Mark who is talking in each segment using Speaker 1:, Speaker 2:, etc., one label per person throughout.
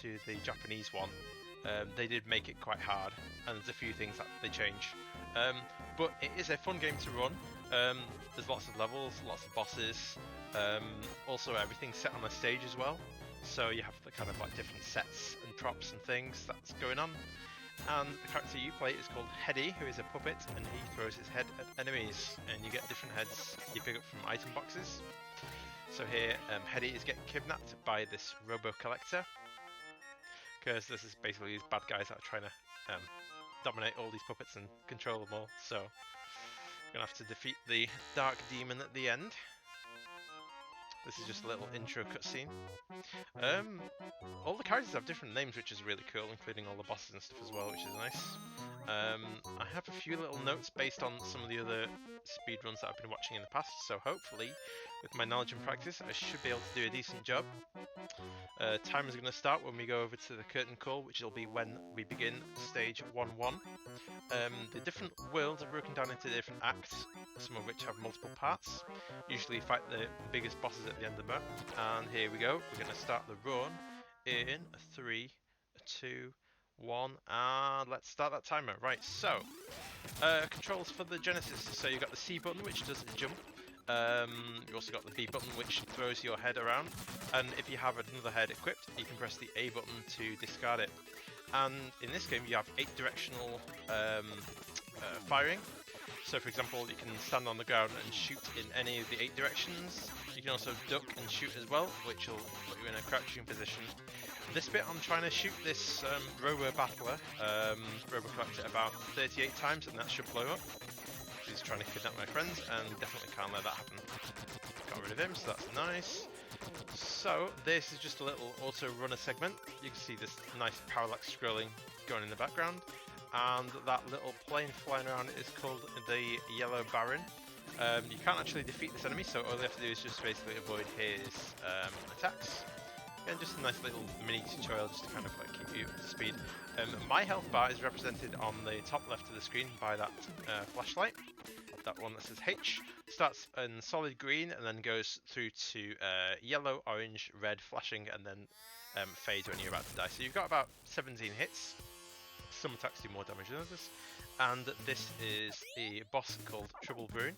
Speaker 1: to the Japanese one, they did make it quite hard, and there's a few things that they change. But it is a fun game to run. There's lots of levels, lots of bosses. Also, everything's set on a stage as well, so you have the kind of like different sets and props and things that's going on. And the character you play is called Headdy, who is a puppet, and he throws his head at enemies, and you get different heads you pick up from item boxes. So here, Headdy is getting kidnapped by this robo-collector, because this is basically these bad guys that are trying to dominate all these puppets and control them all. So you're gonna have to defeat the dark demon at the end. This is just a little intro cutscene. All the characters have different names, which is really cool, including all the bosses and stuff as well, which is nice. I have a few little notes based on some of the other speedruns that I've been watching in the past, so hopefully, with my knowledge and practice, I should be able to do a decent job. Time is going to start when we go over to the curtain call, which will be when we begin stage 1-1. The different worlds are broken down into different acts, some of which have multiple parts. Usually you fight the biggest bosses at the end of the map, and here we go. We're going to start the run in 3, 2, 1, and let's start that timer. Right, so controls for the Genesis. So you've got the C button, which does a jump. You've also got the B button, which throws your head around, and if you have another head equipped, you can press the A button to discard it. And in this game, you have 8 directional firing. So for example, you can stand on the ground and shoot in any of the 8 directions. You can also duck and shoot as well, which will put you in a crouching position. This bit, I'm trying to shoot this robo-battler, robo-collector, about 38 times, and that should blow up. He's trying to kidnap my friends, and definitely can't let that happen. Got rid of him, so that's nice. So this is just a little auto-runner segment. You can see this nice parallax scrolling going in the background, and that little plane flying around is called the Yellow Baron. You can't actually defeat this enemy, so all you have to do is just basically avoid his attacks. Again, just a nice little mini tutorial just to kind of like keep you up to speed. My health bar is represented on the top left of the screen by that flashlight. That one that says H starts in solid green and then goes through to yellow, orange, red, flashing, and then fades when you're about to die. So you've got about 17 hits. Some attacks do more damage than others. And this is a boss called Trouble Brewing.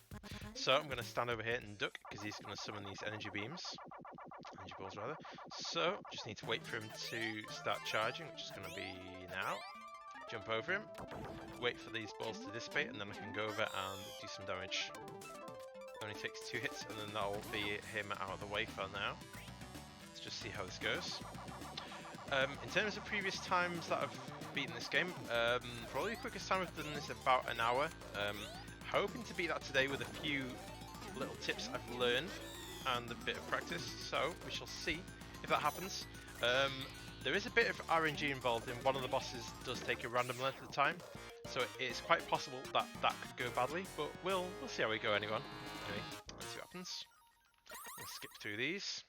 Speaker 1: So I'm going to stand over here and duck because he's going to summon these energy beams. Energy balls rather. So just need to wait for him to start charging, which is going to be now. Jump over him, wait for these balls to dissipate, and then I can go over and do some damage. It only takes 2 hits, and then that'll be him out of the way for now. Let's just see how this goes. In terms of previous times that I've beaten this game, probably the quickest time I've done this about an hour. Hoping to beat that today with a few little tips I've learned and a bit of practice, so we shall see if that happens. There is a bit of RNG involved in one of the bosses does take a random length of time, so it's quite possible that that could go badly, but we'll see how we go anyway. Anyway, let's see what happens. We'll skip through these.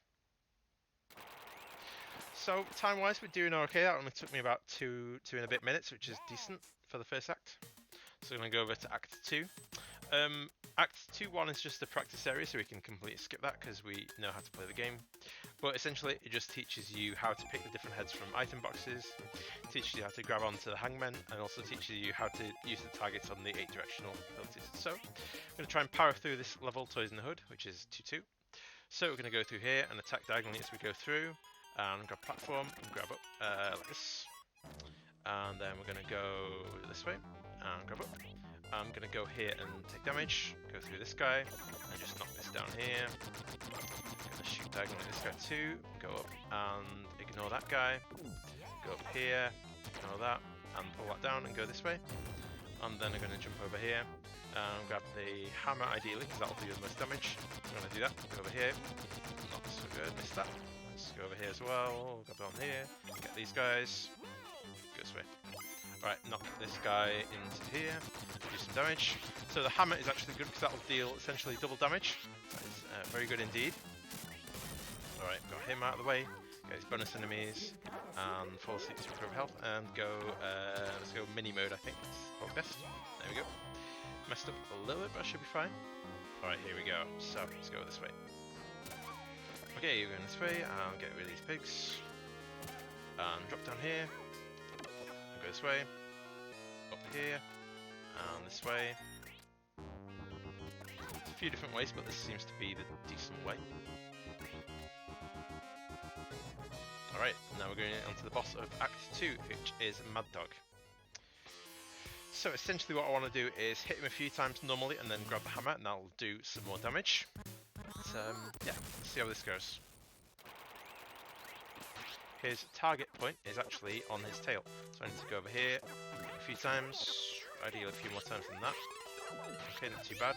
Speaker 1: So time-wise, we're doing okay. That only took me about two and a bit minutes, which is decent for the first act. So I'm going to go over to Act 2. Act 2-1 is just a practice area, so we can completely skip that because we know how to play the game. But essentially, it just teaches you how to pick the different heads from item boxes, teaches you how to grab onto the hangman, and also teaches you how to use the targets on the 8 directional abilities. So I'm going to try and power through this level, Toys in the Hood, which is 2-2. So we're going to go through here and attack diagonally as we go through, and grab platform and grab up like this. And then we're going to go this way and grab up. I'm going to go here and take damage, go through this guy, and just knock this down here. Going to shoot diagonally at this guy too, go up and ignore that guy, go up here, ignore that, and pull that down and go this way. And then I'm going to jump over here and grab the hammer ideally, because that'll do the most damage. I'm going to do that, go over here, not so good, missed that. Let's go over here as well, grab on here, get these guys, go this way. Right, knock this guy into here, do some damage. So the hammer is actually good because that will deal essentially double damage. That is very good indeed. Alright, got him out of the way, get his bonus enemies, and fall asleep to recover health, and go, let's go mini mode I think, that's probably best. There we go. Messed up a little bit, but I should be fine. Alright, here we go. So, let's go this way. Okay, you're going this way, and get rid of these pigs. and drop down here. And go this way. Up here. And this way. There's a few different ways, but this seems to be the decent way. Alright, now we're going on to the boss of Act 2, which is Mad Dog. So essentially what I want to do is hit him a few times normally and then grab the hammer and that'll do some more damage. But, yeah, let's see how this goes. His target point is actually on his tail. So I need to go over here a few times, ideally a few more times than that. Okay, not too bad.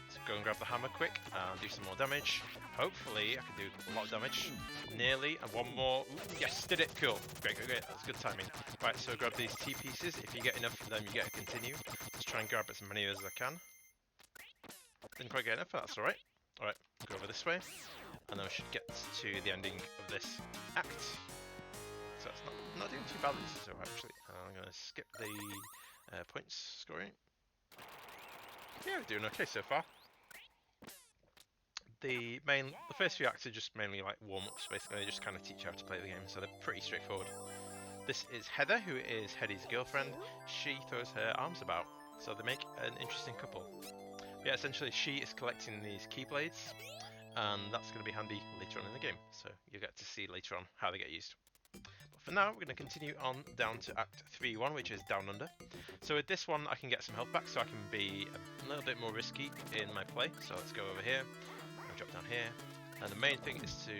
Speaker 1: So go and grab the hammer quick and do some more damage. Hopefully I can do a lot of damage. Nearly, and one more. Ooh, yes, did it, cool. Great, great, great, that's good timing. Right, so grab these T pieces. If you get enough of them, you get to continue. Just try and grab as many as I can. Didn't quite get enough, but that's alright. Alright, go over this way. And then we should get to the ending of this act. So it's not doing too badly, so actually. I'm going to skip the points scoring. Yeah, we're doing okay so far. The first few acts are just mainly like warm-ups, basically. They just kind of teach you how to play the game, so they're pretty straightforward. This is Heather, who is Headdy's girlfriend. She throws her arms about, so they make an interesting couple. But yeah, essentially she is collecting these keyblades, and that's going to be handy later on in the game, so you'll get to see later on how they get used. But for now, we're going to continue on down to Act 3-1, which is Down Under. So with this one, I can get some health back, so I can be a little bit more risky in my play. So let's go over here. Drop down here, and the main thing is to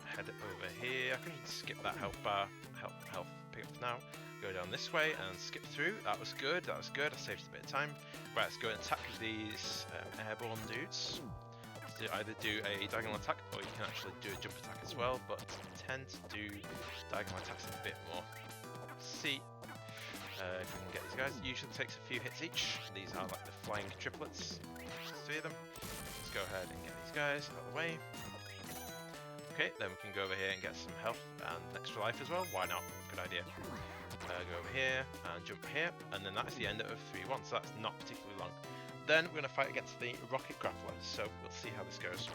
Speaker 1: head over here. I can skip that health bar, health pick up now. Go down this way and skip through. That was good. That was good. I saved a bit of time. Right, let's go and attack these airborne dudes. Let's either do a diagonal attack or you can actually do a jump attack as well. But I tend to do diagonal attacks a bit more. See if we can get these guys. Usually takes a few hits each. These are like the flying triplets. There's 3 of them. Go ahead and get these guys out of the way. Okay, then we can go over here and get some health and extra life as well. Why not? Good idea. Go over here and jump here, and then that's the end of 3-1, so that's not particularly long. Then we're going to fight against the rocket grappler, so we'll see how this goes.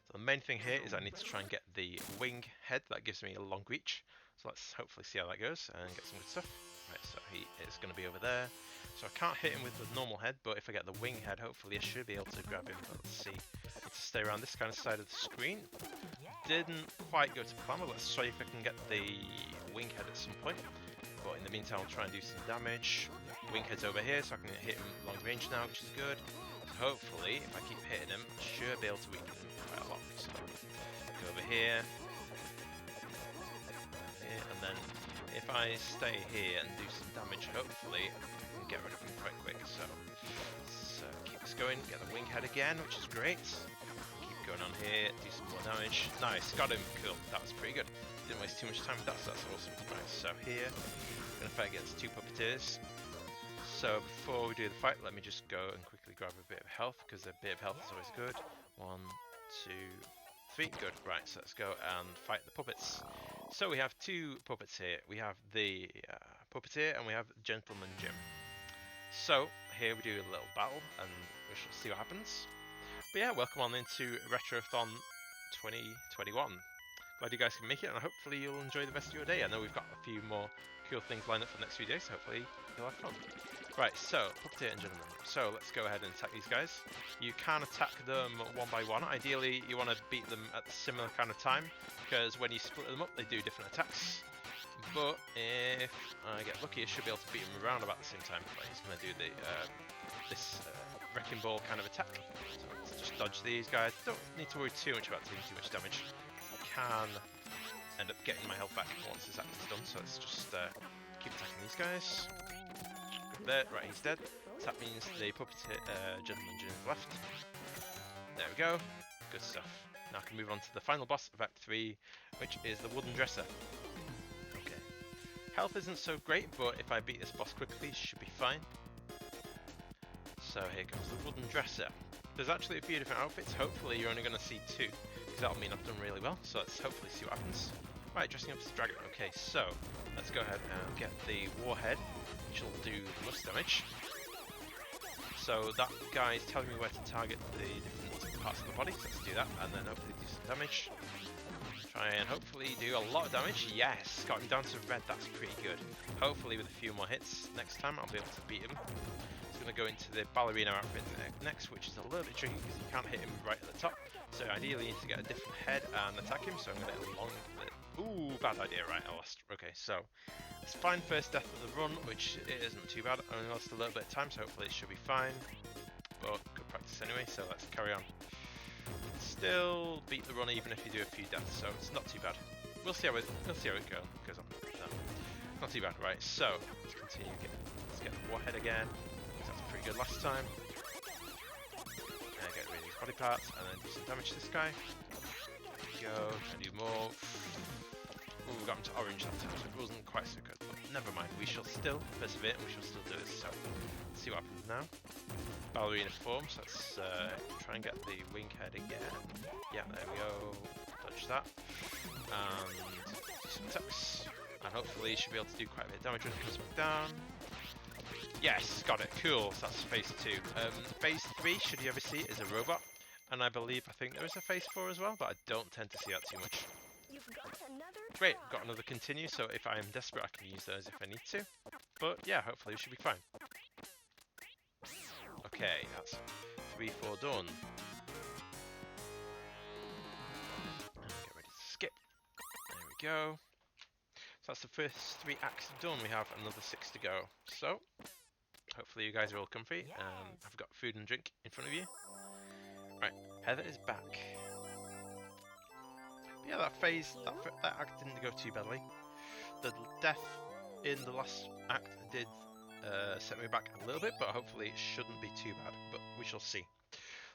Speaker 1: So the main thing here is I need to try and get the wing head. That gives me a long reach. So let's hopefully see how that goes and get some good stuff. Right, so he is going to be over there. So I can't hit him with the normal head, but if I get the wing head, hopefully I should be able to grab him. But let's see. I need to stay around this kind of side of the screen. Didn't quite go to plan, but let's try if I can get the wing head at some point. But in the meantime, I'll try and do some damage. Wing head's over here, so I can hit him long range now, which is good. So hopefully, if I keep hitting him, I should be able to weaken him quite a lot. So go over here. And then if I stay here and do some damage, hopefully I can get rid of him quite quick. So keep this going, get the wing head again, which is great. Keep going on here, do some more damage. Nice, got him, cool, that was pretty good. Didn't waste too much time with that, so that's awesome. Right, so here, we're going to fight against 2 puppeteers. So before we do the fight, let me just go and quickly grab a bit of health, because a bit of health is always good. 1, 2, 3, good. Right, so let's go and fight the puppets. So we have 2 puppets here. We have the puppeteer and we have Gentleman Jim. So here we do a little battle and we shall see what happens. But yeah, welcome on into Retrothon 2021. Glad you guys can make it, and hopefully you'll enjoy the rest of your day. I know we've got a few more cool things lined up for the next few days, so hopefully you'll have fun. Right, so puppeteer and Gentleman. So let's go ahead and attack these guys. You can attack them one by one. Ideally, you want to beat them at a similar kind of time, because when you split them up, they do different attacks. But if I get lucky, I should be able to beat them around about the same time. But he's going to do the this wrecking ball kind of attack. So let's just dodge these guys. Don't need to worry too much about taking too much damage. I can end up getting my health back once this act is done. So let's just keep attacking these guys. There, right, he's dead. So that means the puppeteer Gentleman Jim is left. There we go. Good stuff. Now I can move on to the final boss of Act 3, which is the wooden dresser. Okay. Health isn't so great, but if I beat this boss quickly, should be fine. So here comes the wooden dresser. There's actually a few different outfits. Hopefully you're only going to see 2, because that'll mean I've done really well. So let's hopefully see what happens. Right, dressing up as a dragon. Okay, so let's go ahead and get the warhead, which will do the most damage. So that guy's telling me where to target the different parts of the body, so let's do that, and then hopefully do some damage. Try Try and hopefully do a lot of damage. Yes, got him down to red. That's pretty good. Hopefully with a few more hits next time I'll be able to beat him. He's going to go into the ballerina outfit next, which is a little bit tricky because you can't hit him right at the top. So ideally you need to get a different head and attack him. So I'm going to hit a long... Ooh, bad idea. Right, I lost. Okay, so it's fine. First death of the run, which it isn't too bad. I only lost a little bit of time, so hopefully it should be fine. But good practice anyway, so let's carry on. Still beat the run even if you do a few deaths, so it's not too bad. We'll see how it goes on. So, not too bad, right? So let's continue. Let's get the warhead again. That's pretty good last time. Get rid of these body parts and then do some damage to this guy. Go and do more. Ooh, we got him to orange that time, so it wasn't quite so good. But never mind, we shall still persevere and we shall still do this. So let's see what happens now. Ballerina form, so let's try and get the wing head again. Yeah, there we go. Dodge that. And do some attacks. And hopefully should be able to do quite a bit of damage when it comes back down. Yes, got it. Cool. So that's phase 2. Phase 3, should you ever see it, is a robot. And I think there is a phase 4 as well, but I don't tend to see that too much. Great, got another continue, so if I am desperate I can use those if I need to. But yeah, hopefully we should be fine. Okay, that's 3, 4 done. Get ready to skip. There we go. So that's the first 3 acts done. We have another 6 to go. So, hopefully you guys are all comfy. I've got food and drink in front of you. Right, Heather is back. Yeah, that phase, that act didn't go too badly. The death in the last act did set me back a little bit, but hopefully it shouldn't be too bad, but we shall see.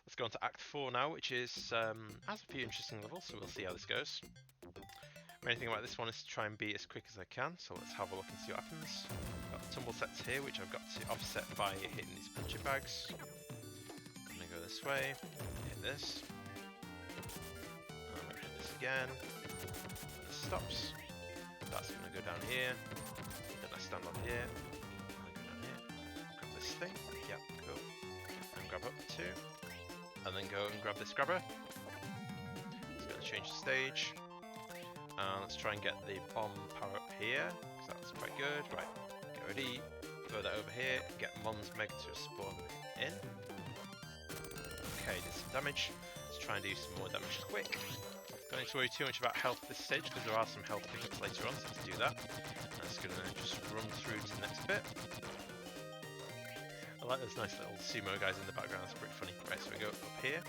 Speaker 1: Let's go on to Act 4 now, which is has a few interesting levels, so we'll see how this goes. The main thing about this one is to try and be as quick as I can, so let's have a look and see what happens. Got the tumble sets here, which I've got to offset by hitting these punching bags. I'm going to go this way, hit this. I'm going to hit this again. It stops. That's going to go down here. Then I stand on here. Thing. Yep, cool. And grab up 2. And then go and grab this grabber. It's going to change the stage. And let's try and get the bomb power up here, because that's quite good. Right, get ready. Throw that over here. Get Mom's Meg to spawn in. Okay, did some damage. Let's try and do some more damage quick. Don't need to worry too much about health this stage, because there are some health pickups later on, so let's do that. And it's going to just run through to the next bit. I like those nice little sumo guys in the background, that's pretty funny. Right, so we go up here,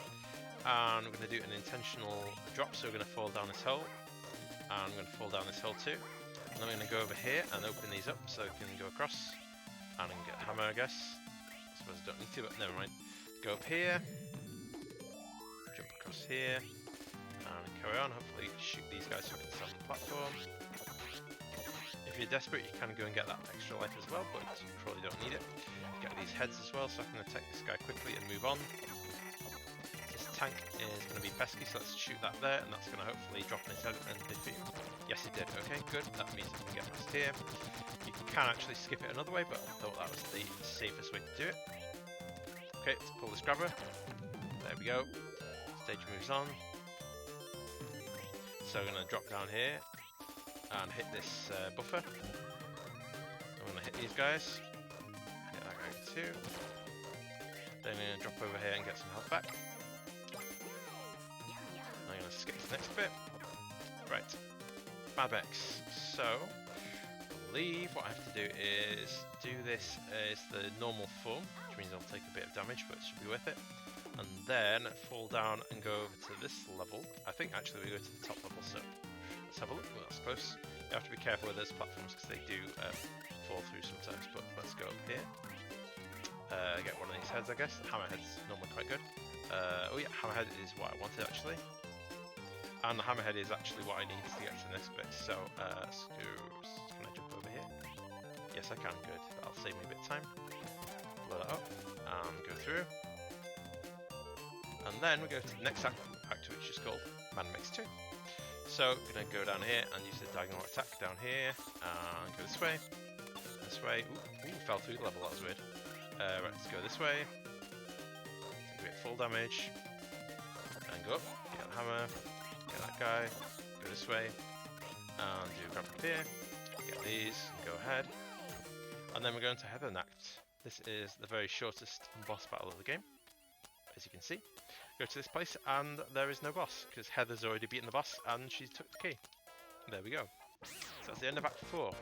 Speaker 1: and we're going to do an intentional drop, so we're going to fall down this hole, and I'm going to fall down this hole too. And then we're going to go over here and open these up so we can go across, and I can get a hammer, I guess. I suppose I don't need to, but never mind. Go up here, jump across here, and carry on. Hopefully shoot these guys so I can stand on the platform. If you're desperate, you can go and get that extra life as well, but you probably don't need it. Get these heads as well, so I can attack this guy quickly and move on. This tank is going to be pesky, so let's shoot that there, and that's going to hopefully drop in his head and defeat him. Yes, it did. Okay, good. That means I can get past here. You can actually skip it another way, but I thought that was the safest way to do it. Okay, let's pull this grabber. There we go. Stage moves on. So we're going to drop down here and hit this buffer. I'm going to hit these guys. Hit that guy too. Then I'm going to drop over here and get some health back. I'm going to skip to the next bit. Right. Madmex. So, I believe what I have to do is do this as the normal form, which means I'll take a bit of damage, but it should be worth it. And then fall down and go over to this level. I think actually we go to the top level, so let's have a look. Well, that's close. You have to be careful with those platforms because they do fall through sometimes, but let's go up here. Get one of these heads, I guess. Hammerhead's normally quite good. Oh yeah, Hammerhead is what I wanted actually. And the Hammerhead is actually what I need to get to the next bit. So, can I jump over here? Yes, I can. Good. That'll save me a bit of time. Blow that up and go through. And then we go to the next act which is called Madmex 2. So, I'm going to go down here and use the diagonal attack down here, and go this way, ooh, fell through the level, that was weird. Right, let's go this way, take a bit full damage, and go up, get the hammer, get that guy, go this way, and do a grab up here, get these, go ahead. And then we're going to Heather Nacht. This is the very shortest boss battle of the game, as you can see. Go to this place, and there is no boss, because Heather's already beaten the boss, and she took the key. There we go. So that's the end of Act 4.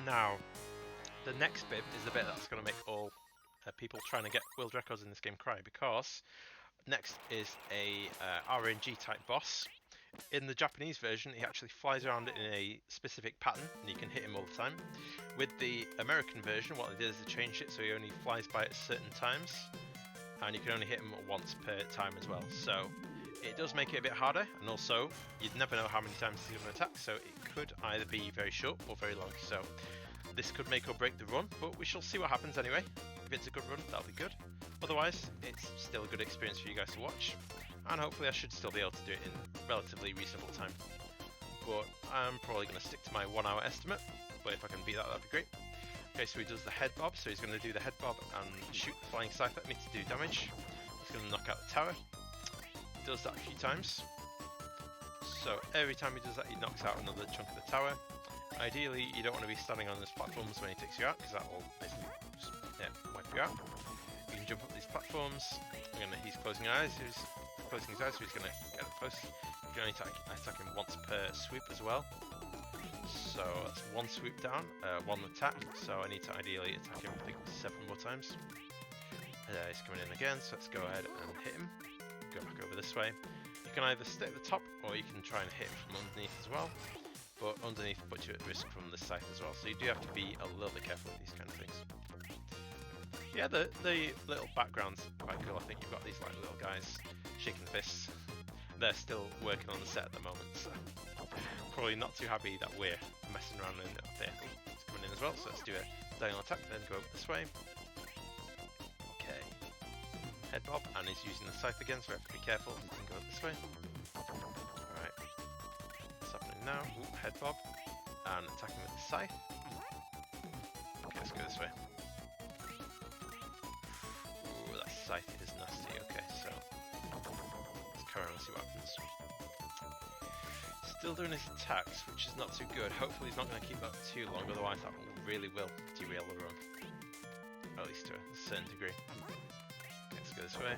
Speaker 1: Now, the next bit is the bit that's going to make all people trying to get world records in this game cry, because next is a RNG type boss. In the Japanese version, he actually flies around in a specific pattern, and you can hit him all the time. With the American version, what they did is they changed it so he only flies by at certain times, and you can only hit him once per time as well. So it does make it a bit harder, and also you'd never know how many times he's going to attack, so it could either be very short or very long. So this could make or break the run, but we shall see what happens anyway. If it's a good run, that'll be good. Otherwise, it's still a good experience for you guys to watch, and hopefully I should still be able to do it in relatively reasonable time. But I'm probably going to stick to my 1 hour estimate, but if I can beat that, that'd be great. Okay, so he does the head bob, so he's going to do the head bob and shoot the flying scythe at me to do damage. He's going to knock out the tower. He does that a few times. So every time he does that, he knocks out another chunk of the tower. Ideally, you don't want to be standing on those platforms when he takes you out, because that will basically just, wipe you out. You can jump up these platforms. He's closing his eyes, so he's going to get up close. You can only attack him once per swoop as well. So that's 1 swoop down, 1 attack, so I need to ideally attack him, I think, 7 more times. He's coming in again, so let's go ahead and hit him. Go back over this way. You can either stay at the top, or you can try and hit him from underneath as well. But underneath puts you at risk from the scythe as well, so you do have to be a little bit careful with these kind of things. Yeah, the little background's quite cool. I think you've got these like little guys shaking fists. They're still working on the set at the moment, so probably not too happy that we're messing around in up there. It's coming in as well, so let's do a diagonal attack, then go up this way. Okay. Head bob, and he's using the scythe again, so we have to be careful and go up this way. Alright. What's happening now? Ooh, head bob. And attacking with the scythe. Okay, let's go this way. Ooh, that scythe is nasty. Okay, so let's carry on and see what happens. Still doing his attacks, which is not too good. Hopefully he's not going to keep that too long, otherwise that really will derail the run. At least to a certain degree. Okay, let's go this way.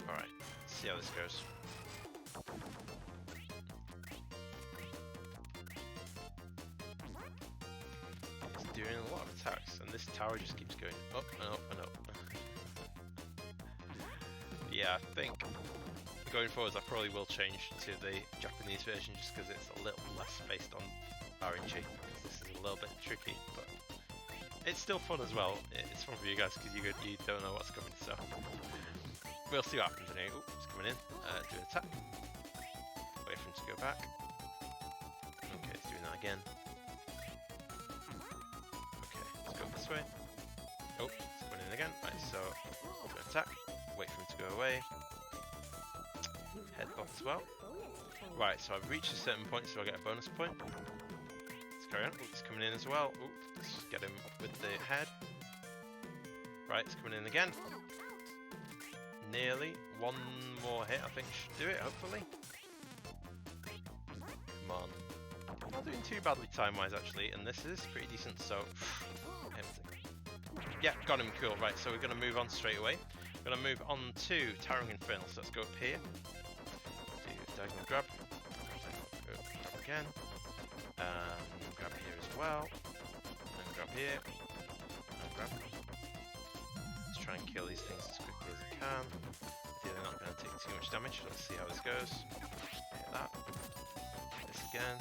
Speaker 1: Alright, let's see how this goes. He's doing a lot of attacks, and this tower just keeps going up and up and up. Yeah, I think going forwards I probably will change to the Japanese version just because it's a little less based on RNG. This is a little bit tricky, but it's still fun as well. It's fun for you guys because you don't know what's coming, so we'll see what happens anyway. Ooh, it's coming in. Do an attack. Wait for him to go back. Okay, he's doing that again. Okay, let's go this way. Oh, it's coming in again. Right, so do an attack. Wait for him to go away. Head bob as well. Right, so I've reached a certain point, so I get a bonus point. Let's carry on. Ooh, it's coming in as well. Ooh, let's get him with the head. Right, it's coming in again. Nearly. 1 more hit, I think, should do it, hopefully. Come on. Not doing too badly time-wise, actually, and this is pretty decent, so yeah, got him. Cool. Right, so we're going to move on straight away. We're going to move on to Towering Infernal, so let's go up here. Do diagonal grab. Diagonal grab again. Grab here as well. And grab here. And grab. Let's try and kill these things as quickly as I can. They're not going to take too much damage. Let's see how this goes. Hit that. Hit this again.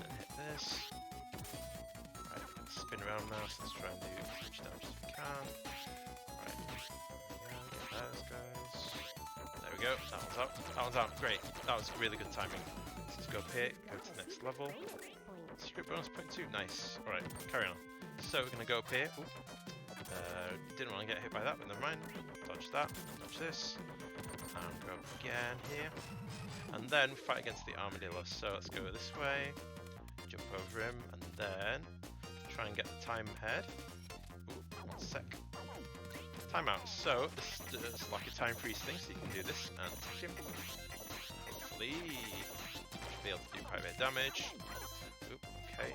Speaker 1: And hit this. Right, spin around now, so let's try and do as much damage as we can. Right. Get those guys. There we go. That one's out. That one's out. Great. That was really good timing. Let's go up here. Go to the next level. Script bonus point 2. Nice. Alright, carry on. So we're going to go up here. Ooh. Didn't want to get hit by that, but never mind. Dodge that. Dodge this. And go up again here. And then fight against the armadillo. So let's go this way. Jump over him. And then try and get the time ahead. Ooh, 1 sec. Timeout. So this does like a time freeze thing, so you can do this and attack him. Hopefully be able to do quite a bit of damage. Oop, okay.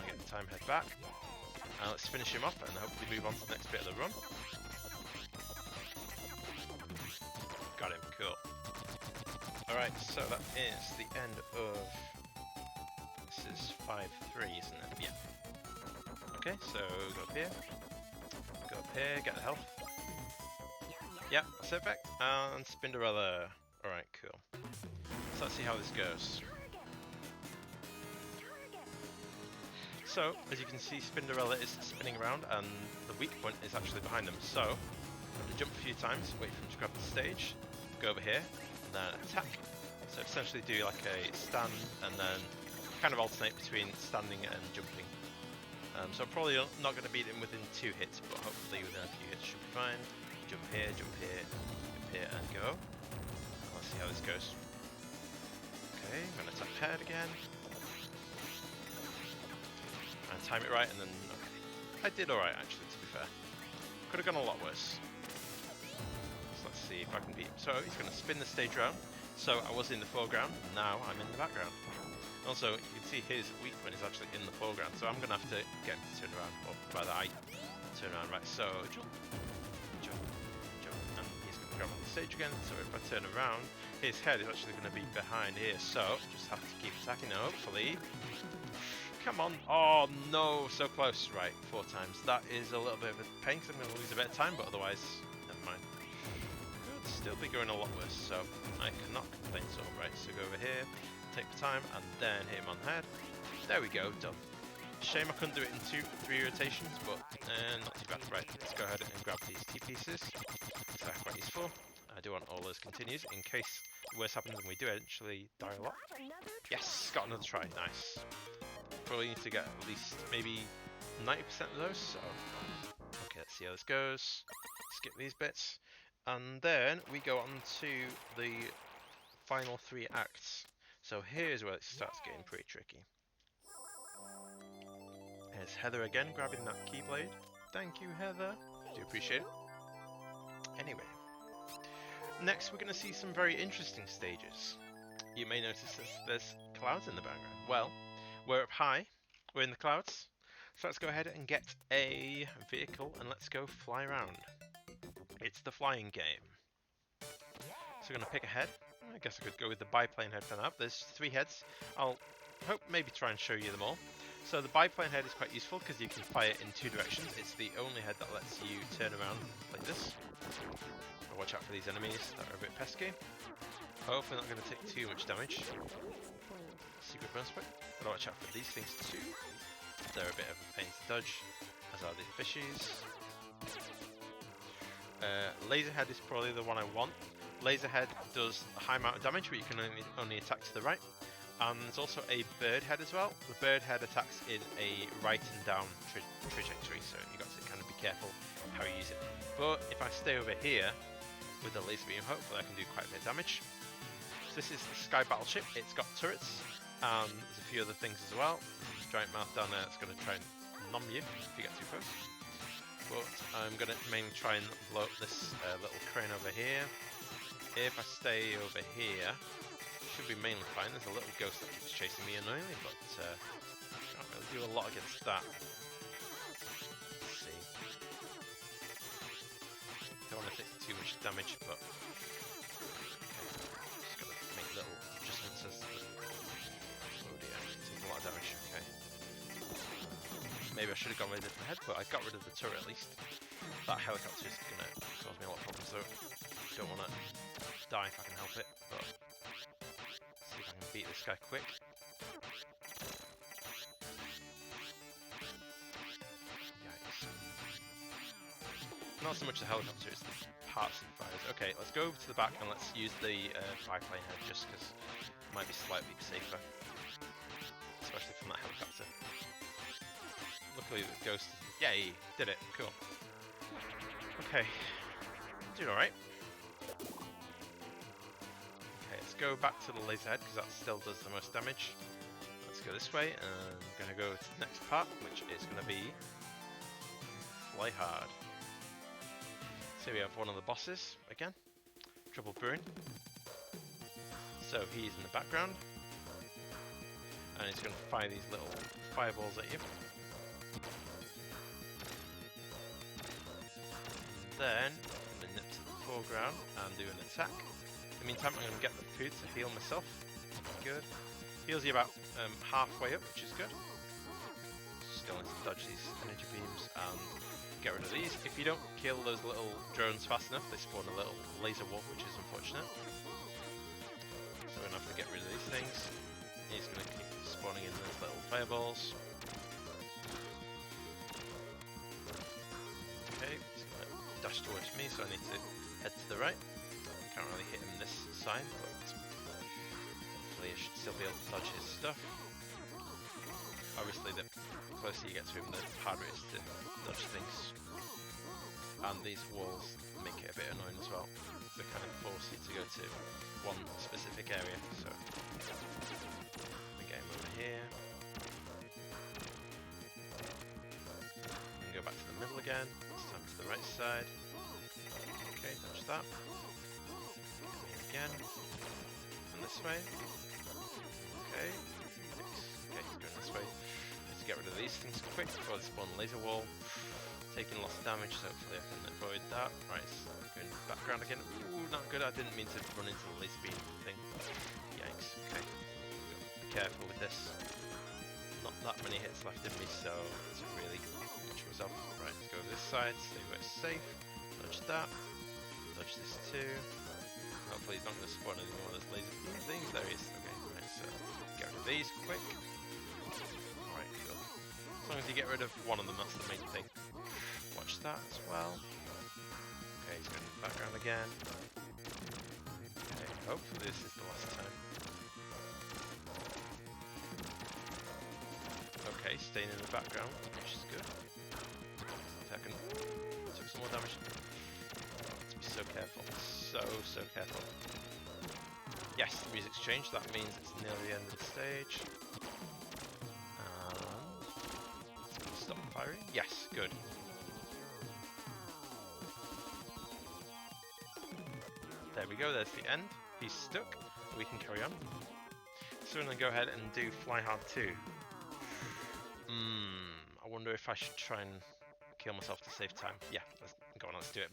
Speaker 1: Get the time head back. Let's finish him off and hopefully move on to the next bit of the run. Got him, cool. Alright, so that is the end of... This is 5-3, isn't it? Yeah. Okay, so go up here. Go up here, get the health. Yeah, perfect. And Spinderella. Alright, cool. So let's see how this goes. So, as you can see, Spinderella is spinning around and the weak point is actually behind them. So, I'm going to jump a few times, wait for him to grab the stage, go over here, and then attack. So essentially do like a stand and then kind of alternate between standing and jumping. So I'm probably not going to beat him within 2 hits, but hopefully within a few hits should be fine. Jump here, jump here, jump here, and go. Let's see how this goes. Okay, I'm going to attack head again. And time it right, and then, okay. I did alright actually, to be fair. Could have gone a lot worse. So let's see if I can beat him. So he's going to spin the stage round. So I was in the foreground, now I'm in the background. Also, you can see his weak point is actually in the foreground, so I'm going to have to get him to turn around, or rather I turn around, right, so jump, jump, jump, and he's going to grab on the stage again, so if I turn around, his head is actually going to be behind here, so just have to keep attacking, hopefully. Come on, oh no, so close, right, 4 times. That is a little bit of a pain, because I'm going to lose a bit of time, but otherwise, never mind. Could still be going a lot worse, so I cannot complain, so right, so go over here. Take the time and then hit him on the head. There we go, done. Shame I couldn't do it in 2-3 rotations, but not too bad. Right, let's go ahead and grab these T-pieces. They're quite useful. I do want all those continues in case the worst happens and we do actually die a lot. Yes, got another try, nice. Probably need to get at least maybe 90% of those, so... Okay, let's see how this goes. Skip these bits. And then we go on to the final 3 acts. So here's where it starts getting pretty tricky. Here's Heather again, grabbing that Keyblade. Thank you, Heather. Do appreciate it. Anyway. Next, we're going to see some very interesting stages. You may notice there's clouds in the background. Well, we're up high. We're in the clouds. So let's go ahead and get a vehicle and let's go fly around. It's the flying game. So we're going to pick a head. I guess I could go with the biplane head for now. There's 3 heads. I'll hope maybe try and show you them all. So the biplane head is quite useful because you can fire in 2 directions. It's the only head that lets you turn around like this. I'll watch out for these enemies that are a bit pesky. Hopefully not going to take too much damage. Secret bonus point. Gotta watch out for these things too. They're a bit of a pain to dodge, as are the fishies. Laserhead is probably the one I want. Laserhead does a high amount of damage, but you can only attack to the right. And there's also a bird head as well. The bird head attacks in a right and down trajectory, so you've got to kind of be careful how you use it. But if I stay over here with the laser beam, hopefully I can do quite a bit of damage. So this is the Sky Battleship. It's got turrets, and there's a few other things as well. Giant mouth down there that's going to try and nom you if you get too close. But I'm going to mainly try and blow up this little crane over here. If I stay over here, should be mainly fine. There's a little ghost that keeps chasing me annoyingly, but can't really do a lot against that. Let's see. Don't want to take too much damage, but okay. Just gotta make little adjustments as the... Oh dear, taking a lot of damage. Okay. Maybe I should have gone rid of the head, but I got rid of the turret at least. That helicopter is gonna cause me a lot of problems, though. Don't want to die if I can help it, but see if I can beat this guy quick. Yikes. Not so much the helicopter, it's the parts and fires. Okay, let's go over to the back and let's use the biplane head just because it might be slightly safer. Especially from that helicopter. Luckily the ghost... Yay! Did it. Cool. Okay. Doing alright. Go back to the laser head because that still does the most damage. Let's go this way and I'm going to go to the next part, which is going to be Fly Hard. So we have one of the bosses again, Trouble Brewing. So he's in the background, and he's going to fire these little fireballs at you. Then I'm going to nip to the foreground and do an attack. In the meantime, I'm going to get the food to heal myself. Good. Heals you about halfway up, which is good. Still need to dodge these energy beams and get rid of these. If you don't kill those little drones fast enough, they spawn a little laser wolf, which is unfortunate. So we're going to have to get rid of these things. He's going to keep spawning in those little fireballs. Okay, he's going to dash towards me, so I need to head to the right. Can't really hit him this side, but hopefully I should still be able to dodge his stuff. Obviously, the closer you get to him, the harder it is to dodge things. And these walls make it a bit annoying as well. They kind of force you to go to one specific area. So we get him over here. And go back to the middle again. This time to the right side. Okay, dodge that. Here again. And this way. Okay. Okay, he's going this way. Let's get rid of these things quick before they spawn laser wall. Taking lots of damage, so hopefully I can avoid that. Right, so going background again. Ooh, not good. I didn't mean to run into the laser beam thing. Yikes. Okay. Be careful with this. Not that many hits left in me, so let's really watch myself. Right, let's go over this side, stay where it's safe. Dodge that. Dodge this too. Hopefully he's not going to spawn any more of those laser beam things. There he is. Okay, right, so get rid of these quick. Alright, cool. As long as you get rid of one of them, that's the main thing. Watch that as well. Okay, he's going in the background again. Okay, hopefully this is the last time. Okay, staying in the background, which is good. Second. Took some more damage. To be so careful. So careful. Yes, the music's changed. That means it's near the end of the stage. And stop firing. Yes, good. There we go, there's the end. He's stuck. We can carry on. So we're going to go ahead and do Fly Hard 2. I wonder if I should try and kill myself to save time. Yeah, go on, let's do it.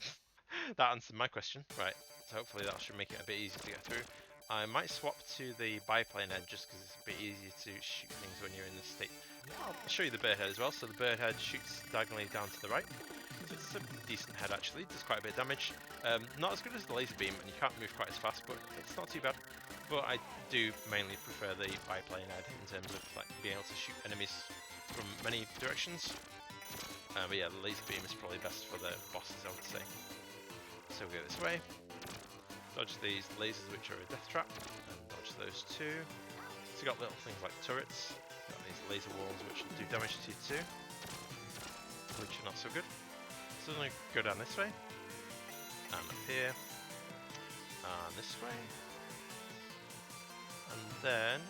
Speaker 1: That answered my question. Right, so hopefully that should make it a bit easier to get through. I might swap to the biplane head just because it's a bit easier to shoot things when you're in this state. I'll show you the bird head as well. So the bird head shoots diagonally down to the right. So it's a decent head actually, does quite a bit of damage. Not as good as the laser beam, and you can't move quite as fast, but it's not too bad. But I do mainly prefer the biplane head in terms of like being able to shoot enemies from many directions. But yeah, the laser beam is probably best for the bosses, I would say. So we go this way. Dodge these lasers, which are a death trap, and dodge those two. So you got little things like turrets. Got these laser walls, which do damage to you too, which are not so good. So I'm going to go down this way, and up here, and this way, and then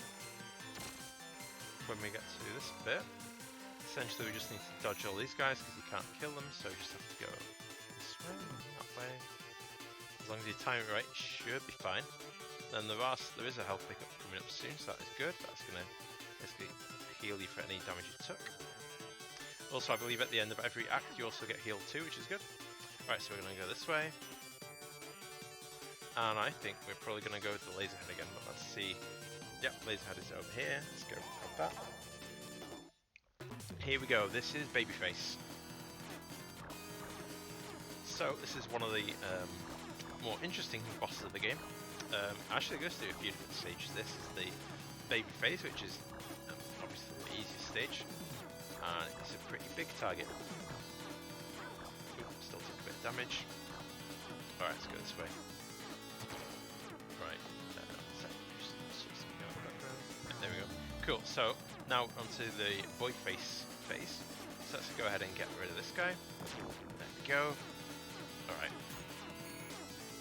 Speaker 1: when we get to this bit, essentially we just need to dodge all these guys because you can't kill them, so you just have to go this way, that way. As long as you time it right, it should be fine. Then there is a health pickup coming up soon, so that is good. That's going to basically heal you for any damage you took. Also, I believe at the end of every act you also get healed too, which is good. Right, so we're going to go this way. And I think we're probably going to go with the laser head again, but let's see. Yep, laser head is over here. Let's go grab that. Here we go, this is Babyface. So, this is one of the more interesting bosses of the game. Actually, it goes through a few different stages. This is the Babyface, which is obviously the easiest stage. And it's a pretty big target. Ooh, still took a bit of damage. Alright, let's go this way. Right, there we go. Cool, so now onto the boy face phase. So let's go ahead and get rid of this guy. There we go. Alright.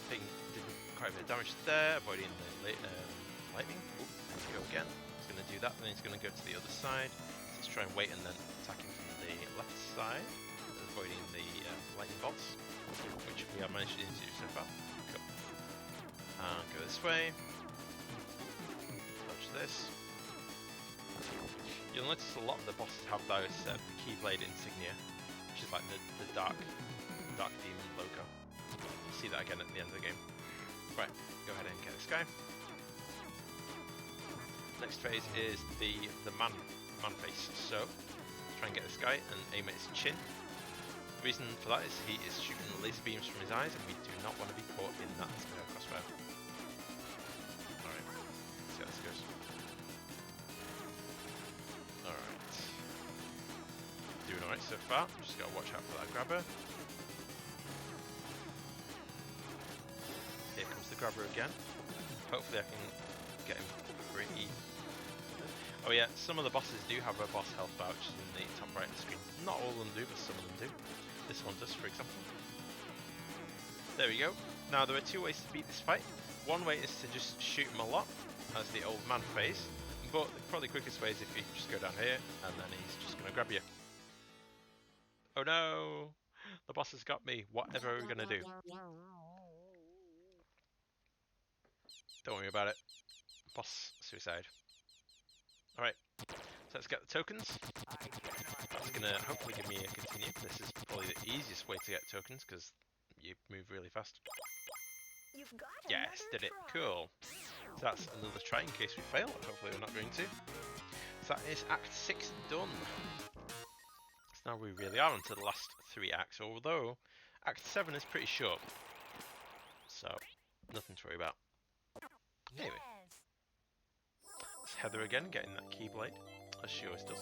Speaker 1: Did quite a bit of damage there, avoiding the lightning. Ooh, there we go again. He's going to do that, then he's going to go to the other side. Let's try and wait and then attack him from the left side of avoiding the lightning bolts, which we have managed to do so far. Cool. And go this way. Dodge this. You'll notice a lot of the bosses have those Keyblade insignia, which is like the dark demon logo. You'll see that again at the end of the game. Right, go ahead and get this guy. Next phase is the man face. So try and get this guy and aim at his chin. The reason for that is he is shooting laser beams from his eyes, and we do not want to be caught in that crossfire. Alright, let's see how this goes. Alright. Doing alright so far, just gotta watch out for that grabber. Here comes the grabber again. Hopefully I can get him pretty. Oh yeah, some of the bosses do have a boss health bar, which is in the top right of the screen. Not all of them do, but some of them do. This one does, for example. There we go. Now there are two ways to beat this fight. One way is to just shoot him a lot, as the old man phase. But the probably quickest way is if you just go down here, and then he's just going to grab you. Oh no! The boss has got me. Whatever are we going to do? Don't worry about it. Boss suicide. Alright, so let's get the tokens. That's going to hopefully give me a continue. This is probably the easiest way to get tokens because you move really fast. Yes, did it. Cool. So that's another try in case we fail. Hopefully we're not going to. So that is Act 6 done. So now we really are onto the last 3 acts, although Act 7 is pretty short. So, nothing to worry about. Anyway. It's Heather again, getting that Keyblade, as she always does.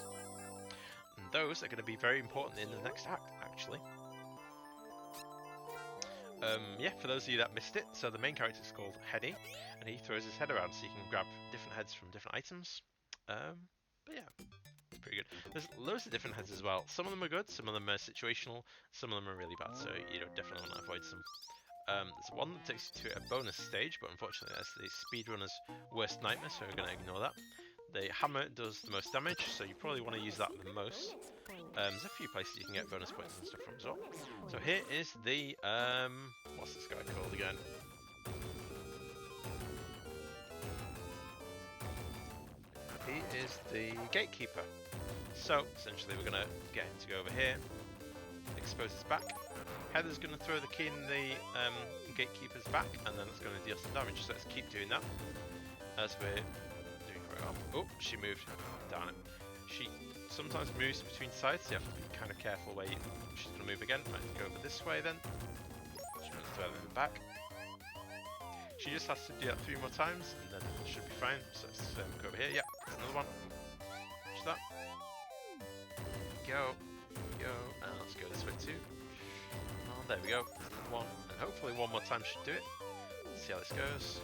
Speaker 1: And those are going to be very important in the next act, actually. Yeah, for those of you that missed it, so the main character is called Headdy, and he throws his head around so you can grab different heads from different items. But yeah, pretty good. There's loads of different heads as well. Some of them are good, some of them are situational, some of them are really bad, so you definitely want to avoid some. There's one that takes you to a bonus stage, but unfortunately that's the speedrunner's worst nightmare, so we're going to ignore that. The hammer does the most damage, so you probably want to use that the most. There's a few places you can get bonus points and stuff from as well. So here is the, what's this guy called again? He is the gatekeeper. So essentially we're going to get him to go over here, expose his back. Heather's going to throw the key in the gatekeeper's back, and then it's going to deal some damage, so let's keep doing that as we're doing very well. Oh, she moved. Darn it. She sometimes moves between sides, so you have to be kind of careful where she's going to move again. Might go over this way then. She's going to throw them back. She just has to do that 3 more times, and then it should be fine. So let's go over here. Yeah, there's another one. Watch that. Go. Go. And let's go this way too. Oh, there we go. One, and hopefully one more time should do it. Let's see how this goes.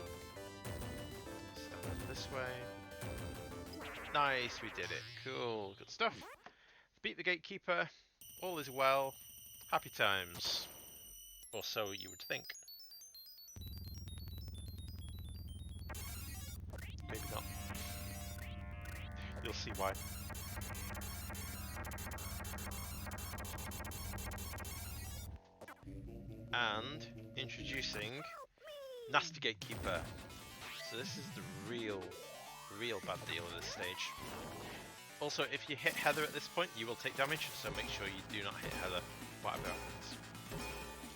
Speaker 1: Step over this way. Nice, we did it. Cool, good stuff. Beat the gatekeeper. All is well. Happy times. Or so you would think. Maybe not. You'll see why. And introducing Nasty Gatekeeper. So this is the real bad deal at this stage. Also, if you hit Heather at this point, you will take damage, so make sure you do not hit Heather, whatever happens.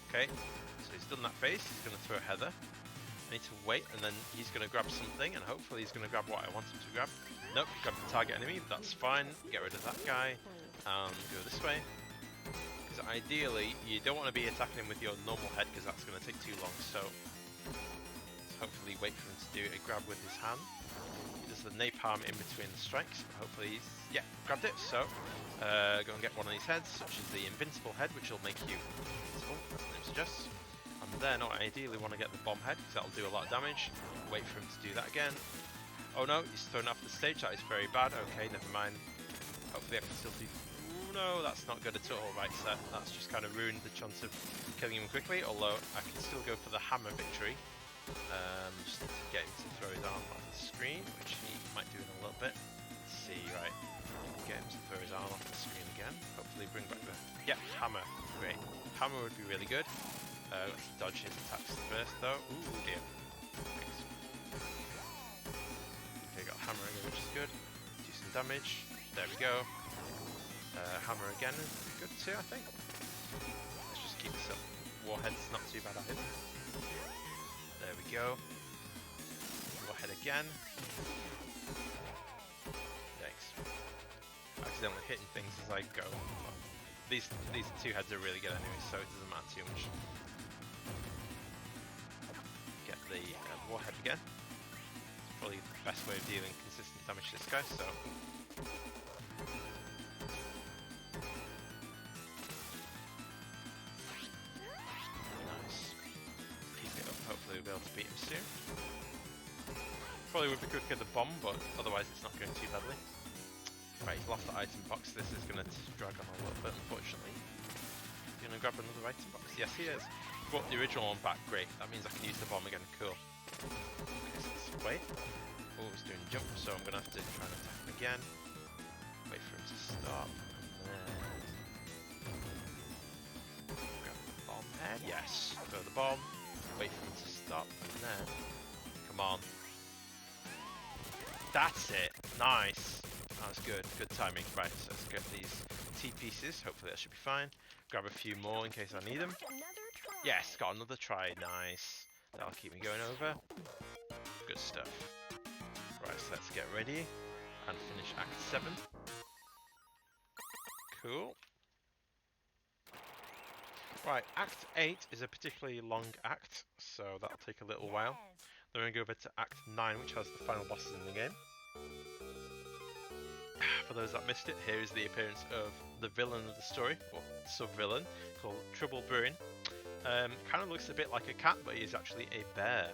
Speaker 1: Okay, so he's done that phase, he's going to throw Heather. I need to wait, and then he's going to grab something, and hopefully he's going to grab what I want him to grab. Nope, he grabbed the target enemy, that's fine. Get rid of that guy, and go this way. Because ideally, you don't want to be attacking him with your normal head, because that's going to take too long, so hopefully wait for him to do a grab with his hand. He does the napalm in between the strikes, but hopefully he's, yeah, grabbed it, so go and get one of these heads, such as the invincible head, which will make you invincible, as the name suggests. And then I ideally want to get the bomb head, because that'll do a lot of damage. Wait for him to do that again. Oh no, he's thrown off the stage, that is very bad. Okay, never mind. Hopefully I can still do... Ooh, no, that's not good at all. Right, so that's just kind of ruined the chance of killing him quickly, although I can still go for the hammer victory. Just to get him to throw his arm on the screen, which he might do in a little bit. Let's see, right. Get him to throw his arm off the screen again. Hopefully bring back the... Yeah, hammer. Great. Hammer would be really good. Let's dodge his attacks first though. Ooh dear. Thanks. Okay, got hammer again, which is good. Do some damage. There we go. Hammer again is good too, I think. Let's just keep this up. Warhead's not too bad either. There we go. Warhead again. Thanks. Accidentally hitting things as I go. Well, these two heads are really good anyway, so it doesn't matter too much. Get the warhead again. It's probably the best way of dealing consistent damage to this guy, so... Nice. Keep it up, hopefully we'll be able to beat him soon. Probably would be good to get the bomb, but otherwise it's not going too badly. Right, he's lost the item box. This is going to drag on a little bit, unfortunately. Is he going to grab another item box? Yes, he is. Brought the original one back. Great. That means I can use the bomb again. Cool. Okay, so let's wait. Oh, he's doing jump, so I'm going to have to try and attack him again. Wait for him to stop. And then... grab the bomb head. Yes. Throw the bomb. Wait for him to stop. And then... come on. That's it. Nice. That's good. Good timing. Right, so let's get these T-pieces. Hopefully that should be fine. Grab a few more in case I need them. Yes, got another try. Nice. That'll keep me going over. Good stuff. Right, so let's get ready and finish Act 7. Cool. Right, Act 8 is a particularly long act, so that'll take a little while. Then we're going to go over to Act 9, which has the final bosses in the game. For those that missed it, here is the appearance of the villain of the story, or sub-villain, called Trouble Brewing. Kind of looks a bit like a cat, but he's actually a bear.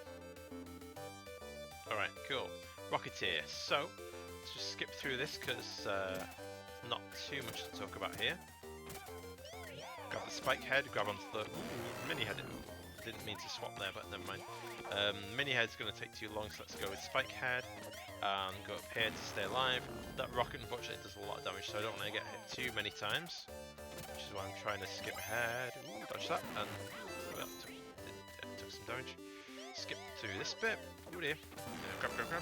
Speaker 1: Alright, cool. Rocketeer. So, let's just skip through this, because not too much to talk about here. Grab the spike head, grab onto the mini head. Didn't mean to swap there, but never mind. Mini head's going to take too long, so let's go with spike head and go up here to stay alive. That rocket unfortunately does a lot of damage, so I don't want to get hit too many times, which is why I'm trying to skip ahead. Ooh, dodge that, and well, took some damage. Skip through this bit. Oh dear. Grab, and go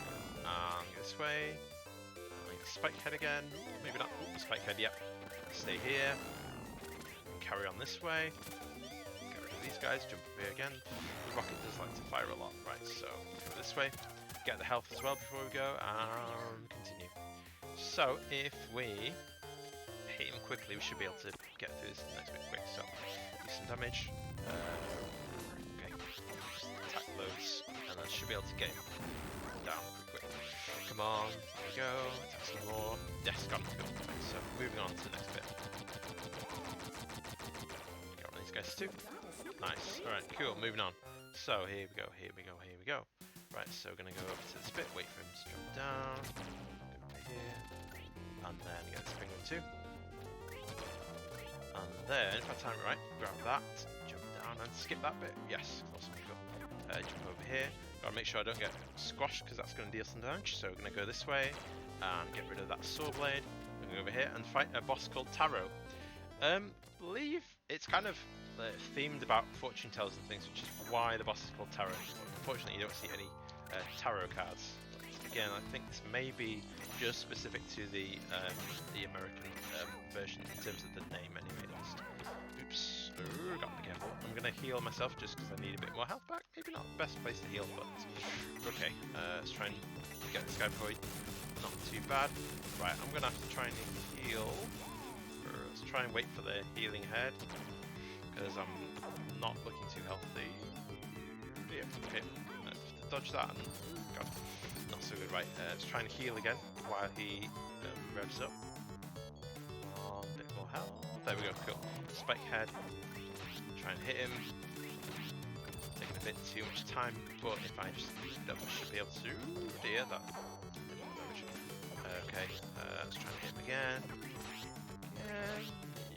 Speaker 1: this way. And spike head again. Maybe not. Ooh, spike head. Yep. Stay here. Carry on this way. Get rid of these guys. Jump up here again. The rocket does like to fire a lot, right? So go this way. Get the health as well before we go, and continue. So if we hit him quickly, we should be able to get through this next bit quick. So do some damage. Okay. Attack loads, and then should be able to get him down quick. Come on, there we go. Attack some more. Yes, got him. Good. So moving on to the next bit. Got one of these guys too. Nice. All right, cool. Moving on. So here we go. Right, so we're going to go over to this bit, wait for him to jump down, go over here, and then get this thing too. And then, if I time it right, grab that, jump down and skip that bit. Yes, awesome, cool. Jump over here. Gotta make sure I don't get squashed because that's going to deal some damage. So we're going to go this way and get rid of that saw blade. We're going to go over here and fight a boss called Taro. Believe it's kind of themed about fortune tellers and things, which is why the boss is called Taro. Unfortunately, you don't see any tarot cards. Again, I think this may be just specific to the American version in terms of the name anyway. Oops, ooh, gotta be careful. I'm gonna heal myself just because I need a bit more health back. Maybe not the best place to heal, but okay. Let's try and get this guy before he... not too bad. Right, I'm gonna have to try and heal. Let's try and wait for the healing head because I'm not looking too healthy. Yeah, okay. Dodge that and God, not so good. Right, let's try and heal again while he revs up. A bit more health. There we go, cool. Spike head. Try and hit him. Taking a bit too much time, but if I just speed up, I should be able to. Dear, that. Okay, let's try and hit him again.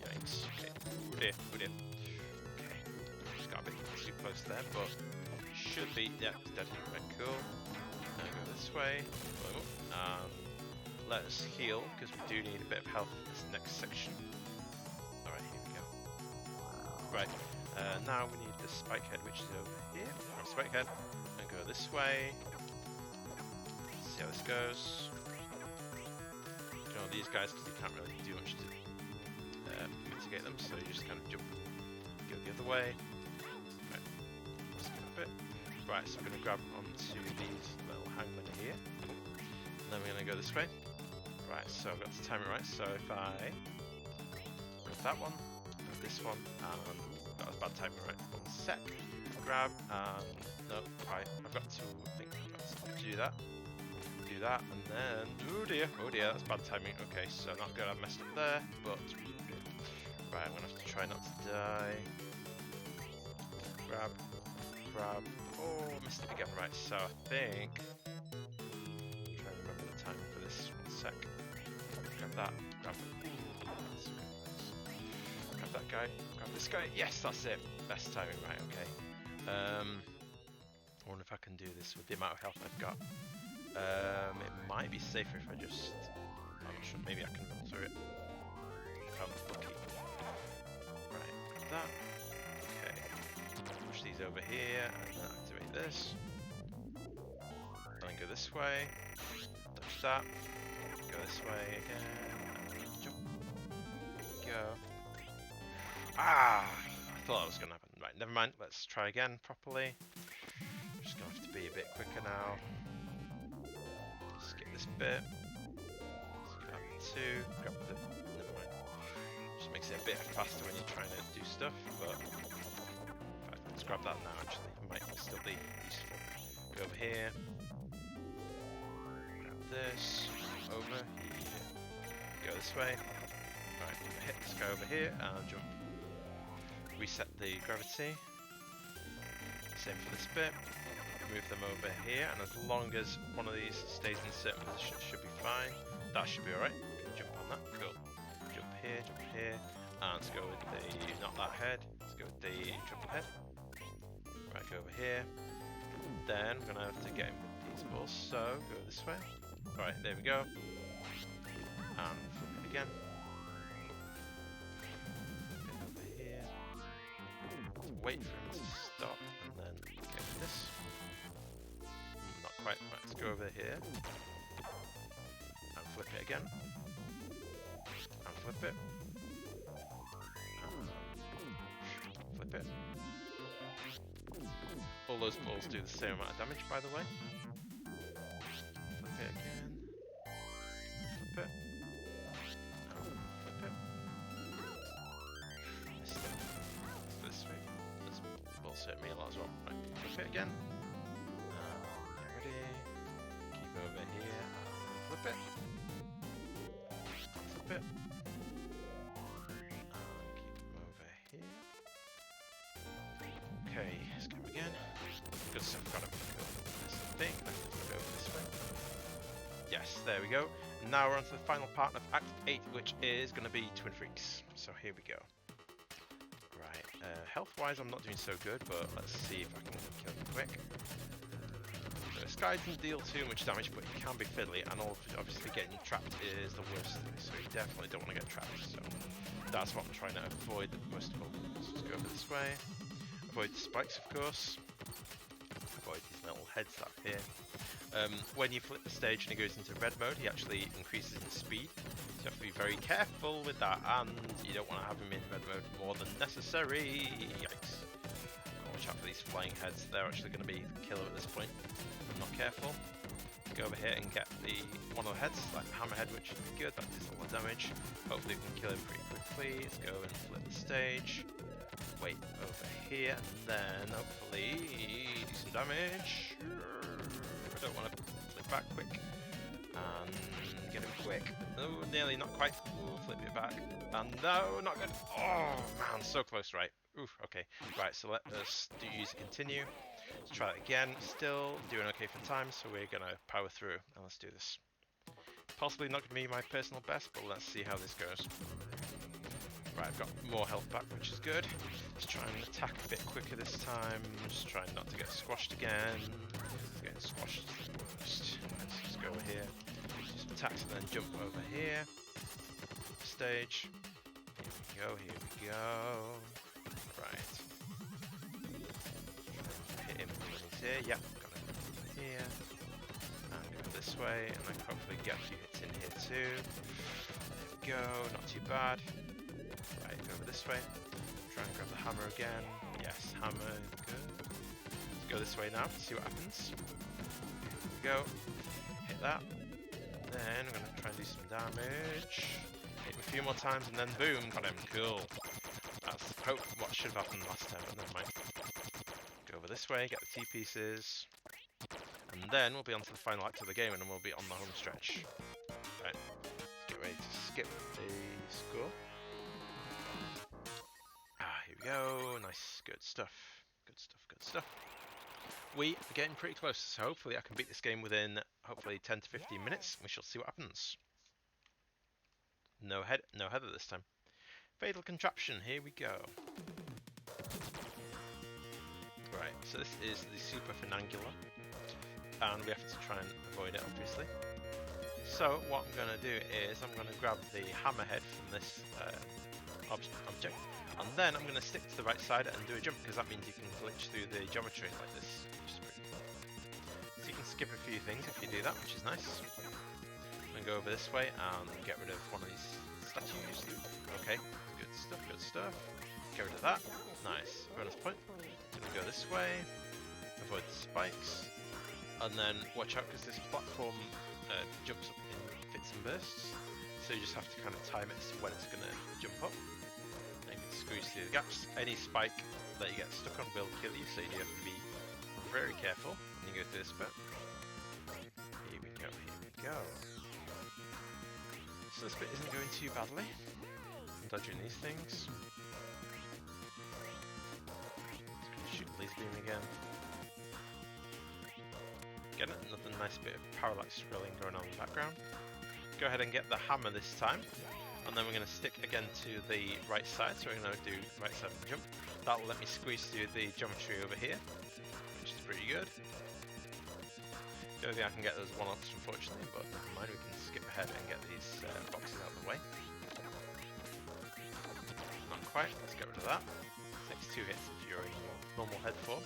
Speaker 1: Yikes. Okay. Oh dear. Okay. Just got a bit too close there, but. Should be, yeah, it's definitely quite cool. Now go this way. let us heal, because we do need a bit of health in this next section. Alright, here we go. Right, now we need the spike head, which is over here. Right, spike head, and go this way. See how this goes. You know, these guys, because you can't really do much to mitigate them, so you just kind of jump, go the other way. Right, let's go a bit. Right, so I'm going to grab onto these little hangmen here. And then we're going to go this way. Right, so I've got to time it right, so if I go that one, this one, and that was bad timing, right? 1 sec, grab, and no, right, I've got to, I think I've got to do that, and then, oh dear, that's bad timing. Okay, so not good, I messed up there, but, right, I'm gonna have to try not to die. Grab, oh, missed it again, right, so I think, I'm trying to remember the timing for this, 1 sec, grab that, grab that guy, grab this guy, yes, that's it, best timing, right, okay. I wonder if I can do this with the amount of health I've got. It might be safer if I just, I'm not sure, maybe I can run through it, if I'm lucky. Right, grab that, okay, push these over here, and then activate this, then go this way, touch that, go this way again, and jump, go. Ah! I thought that was going to happen. Right, never mind. Let's try again properly. I'm just going to have to be a bit quicker now. Skip this bit. Let's grab the 2. Grab the... Never mind. Just makes it a bit faster when you're trying to do stuff, but... Right, let's grab that now, actually. It might still be useful. Go over here. Grab this. Over here. Go this way. Right, hit this guy over here, and jump. Reset the gravity. Same for this bit. Move them over here, and as long as one of these stays in a certain position, it should be fine. That should be alright. Jump on that. Cool. Jump here, and let's go with the not that head. Let's go with the triple head. Right, go over here. Then we're gonna have to get him with these balls. So go this way. Alright, there we go. And flip it again. Wait for him to stop and then get this. Not quite. Right, let's go over here and flip it again. And flip it. And flip it. All those balls do the same amount of damage, by the way. Flip it again. Flip it. And flip it. This way. Hit me a lot as well. Right, flip it again. Ready. Keep over here. Flip it. Flip it. Keep him over here. Okay, let's go again. Good stuff. Got him. Cool. I think let's go this way. Yes, there we go. Now we're on to the final part of Act 8, which is going to be Twin Freaks. So here we go. Health-wise, I'm not doing so good, but let's see if I can kill him quick. So this guy doesn't deal too much damage, but he can be fiddly, and obviously getting trapped is the worst thing, so you definitely don't want to get trapped, so that's what I'm trying to avoid most of all. So let's go over this way. Avoid the spikes, of course. Avoid these little heads up here. When you flip the stage and it goes into red mode, he actually increases in speed. So you have to be very careful with that, and you don't want to have him in red mode more than necessary. Yikes. Watch out for these flying heads, they're actually going to be the killer at this point if I'm not careful. Go over here and get one of the heads, like the hammerhead, which would be good, that does a lot of damage. Hopefully we can kill him pretty quickly. Let's go and flip the stage. Wait over here, and then hopefully do some damage. I don't want to flip back quick. And get him quick. Oh, nearly, not quite. Ooh, flip it back. And no, not good. Oh man, so close, right. Oof, okay. Right, so let us use continue. Let's try it again. Still doing okay for time, so we're gonna power through. And let's do this. Possibly not gonna be my personal best, but let's see how this goes. Right, I've got more health back, which is good. Let's try and attack a bit quicker this time. Just trying not to get squashed again. Getting squashed is the worst. Let's just go over here. Just attacks and then jump over here. Stage. Here we go. Right. Hit him when he's here. Yep, got him here. And go this way, and then hopefully get a few hits in here too. There we go, not too bad. Right, go over this way. Try and grab the hammer again. Yes, hammer, good. Let's go this way now, see what happens. Here we go. Hit that. Then I'm gonna try and do some damage. Hit him a few more times and then boom, got him. Cool. That's what should have happened last time, but never mind. Go over this way, get the T-pieces. And then we'll be on to the final act of the game and then we'll be on the home stretch. Right, let's get ready to skip the score. Here we go. Nice, good stuff. Good stuff, good stuff. We are getting pretty close, so hopefully I can beat this game within, hopefully, 10 to 15 minutes. We shall see what happens. No Heather this time. Fatal Contraption, here we go. Right, so this is the Super Finangula. And we have to try and avoid it, obviously. So, what I'm going to do is, I'm going to grab the hammerhead from this object. And then I'm going to stick to the right side and do a jump, because that means you can glitch through the geometry like this, which is pretty cool. So you can skip a few things if you do that, which is nice. I'm going to go over this way and get rid of one of these statues. Okay, good stuff, good stuff. Get rid of that. Nice. Bonus point. I'm going to go this way, avoid the spikes, and then watch out because this platform jumps up in fits and bursts. So you just have to kind of time it when it's going to jump up. Squeeze through the gaps. Any spike that you get stuck on will kill you, so you have to be very careful when you go through this bit. Here we go, here we go. So this bit isn't going too badly. I'm dodging these things. Shoot laser beam again. Get it? Another nice bit of parallax scrolling going on in the background. Go ahead and get the hammer this time. And then we're going to stick again to the right side, so we're going to do right side jump. That'll let me squeeze through the geometry over here, which is pretty good. The only thing I can get those one-ups, unfortunately, but never mind, we can skip ahead and get these boxes out of the way. Not quite, let's get rid of that. Takes 2 hits if you're in your normal head form.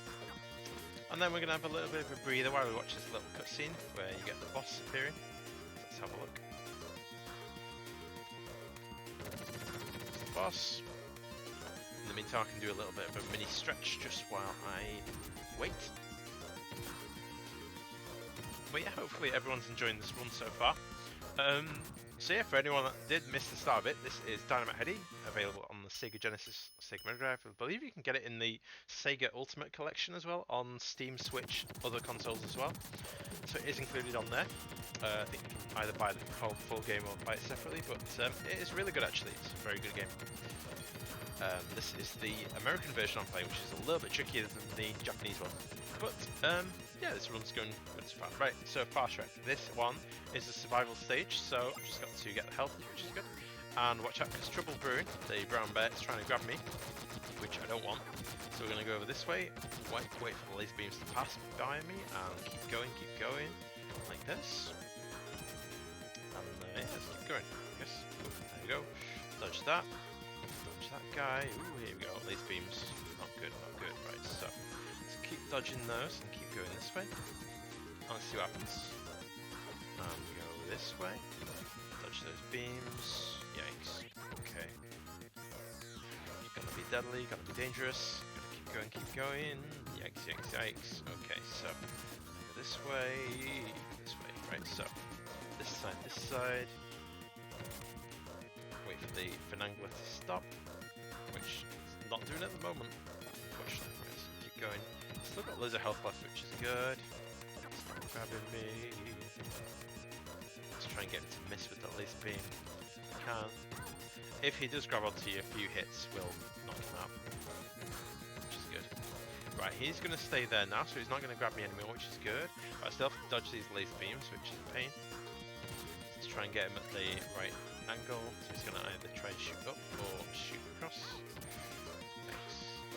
Speaker 1: And then we're going to have a little bit of a breather while we watch this little cutscene where you get the boss appearing. So let's have a look. Boss. In the meantime, I can do a little bit of a mini stretch just while I wait. But yeah, hopefully everyone's enjoying this run so far. So yeah, for anyone that did miss the start of it, this is Dynamite Headdy, available on the Sega Genesis, Sega Mega Drive. I believe you can get it in the Sega Ultimate Collection as well, on Steam, Switch, other consoles as well. So it is included on there. I think you can either buy the whole full game or buy it separately, but it is really good actually. It's a very good game. This is the American version I'm playing, which is a little bit trickier than the Japanese one. But yeah, this run's going good so far. Right, so fast track. This one is a survival stage, so I've just got to get the health, which is good. And watch out, because Trouble Brewing, the brown bear, is trying to grab me, which I don't want. So we're going to go over this way, wait for the laser beams to pass by me, and keep going, like this. And yeah, let's keep going. Yes, there we go. Dodge that. Dodge that guy. Ooh, here we go. Laser beams. Not good, not good. Right, so let's keep dodging those and keep going this way. Let's see what happens. And we go this way. Dodge those beams. Yikes. Okay. Gonna be deadly, gonna be dangerous. Gotta keep going. Yikes, yikes, yikes. Okay, so go this way. Right, so this side. Wait for the Finangula to stop, which it's not doing at the moment, unfortunately. Right, so keep going. Still got loads of health left, which is good. Stop grabbing me. Let's try and get him to miss with the laser beam. Can't. If he does grab onto you, a few hits will knock him out, which is good. Right, he's going to stay there now, so he's not going to grab me anymore, which is good. But I still have to dodge these laser beams, which is a pain. Let's try and get him at the right angle. So he's going to either try and shoot up or shoot across. Thanks.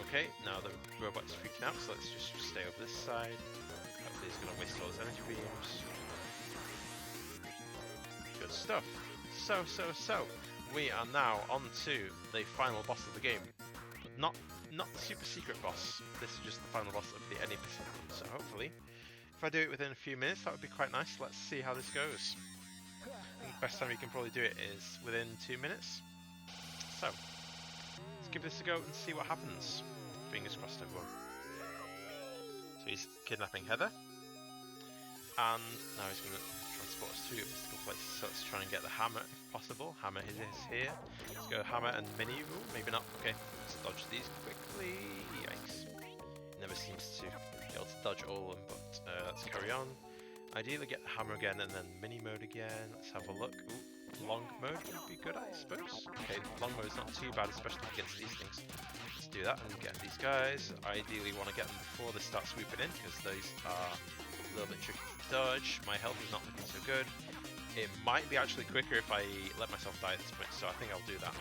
Speaker 1: Okay, now the robot's freaking out, so let's just stay over this side. Hopefully he's going to waste all his energy beams. stuff. So, we are now on to the final boss of the game. Not the super secret boss. This is just the final boss of the Headdy episode. So hopefully, if I do it within a few minutes, that would be quite nice. Let's see how this goes. I think the best time you can probably do it is within 2 minutes. So, let's give this a go and see what happens. Fingers crossed, everyone. So he's kidnapping Heather. And now he's going to transport us to a mystical place. So let's try and get the hammer if possible. Hammer is here. Let's go hammer and mini. Ooh, maybe not. Okay, let's dodge these quickly. Yikes. Never seems to be able to dodge all of them, but let's carry on. Ideally get the hammer again and then mini mode again. Let's have a look. Ooh, long mode would be good, I suppose. Okay, long mode is not too bad, especially against these things. Let's do that and get these guys. I ideally want to get them before they start sweeping in, because those are a little bit tricky to dodge. My health is not looking so good. It might be actually quicker if I let myself die at this point, so I think I'll do that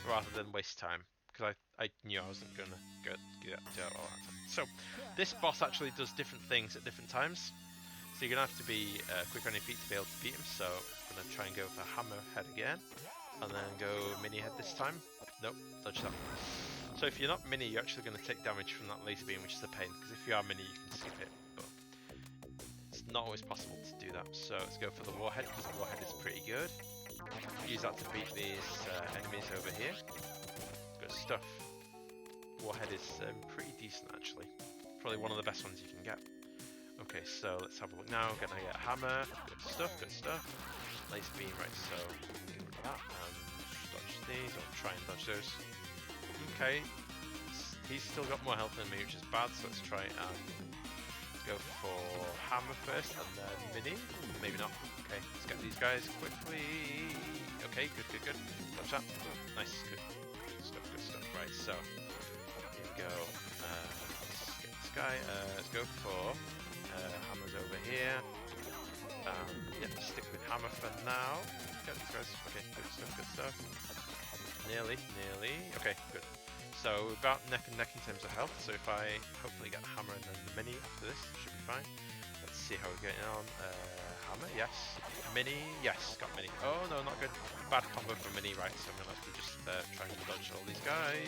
Speaker 1: rather than waste time, because I knew I wasn't going to do all that time. So this boss actually does different things at different times, so you're going to have to be quicker on your feet to be able to beat him. So I'm going to try and go for hammer head again, and then go mini head this time. Nope, dodge that. So if you're not mini, you're actually going to take damage from that laser beam, which is a pain, because if you are mini, you can skip it, but it's not always possible to do that. So let's go for the warhead, because the warhead is pretty good. Use that to beat these enemies over here. Good stuff. Warhead is pretty decent, actually. Probably one of the best ones you can get. Okay, so let's have a look now. Gonna get a hammer. Good stuff, good stuff. Laser beam, right, so get rid of that. Dodge these, or try and dodge those. Okay, he's still got more health than me, which is bad, so let's try and go for hammer first and then mini. Maybe not. Okay, let's get these guys quickly. Okay, good. Dodge that. Nice, good stuff. Right, so here we go. Let's get this guy. Let's go for hammers over here. Yeah, stick with hammer for now. Get these guys. Okay, good stuff. Nearly. Okay, good. So we're about neck and neck in terms of health. So if I hopefully get hammer and then the mini after this, should be fine. Let's see how we're getting on. Hammer, yes. Mini, yes. Got mini. Oh no, not good. Bad combo for mini, right? So I'm gonna have to just try and dodge all these guys.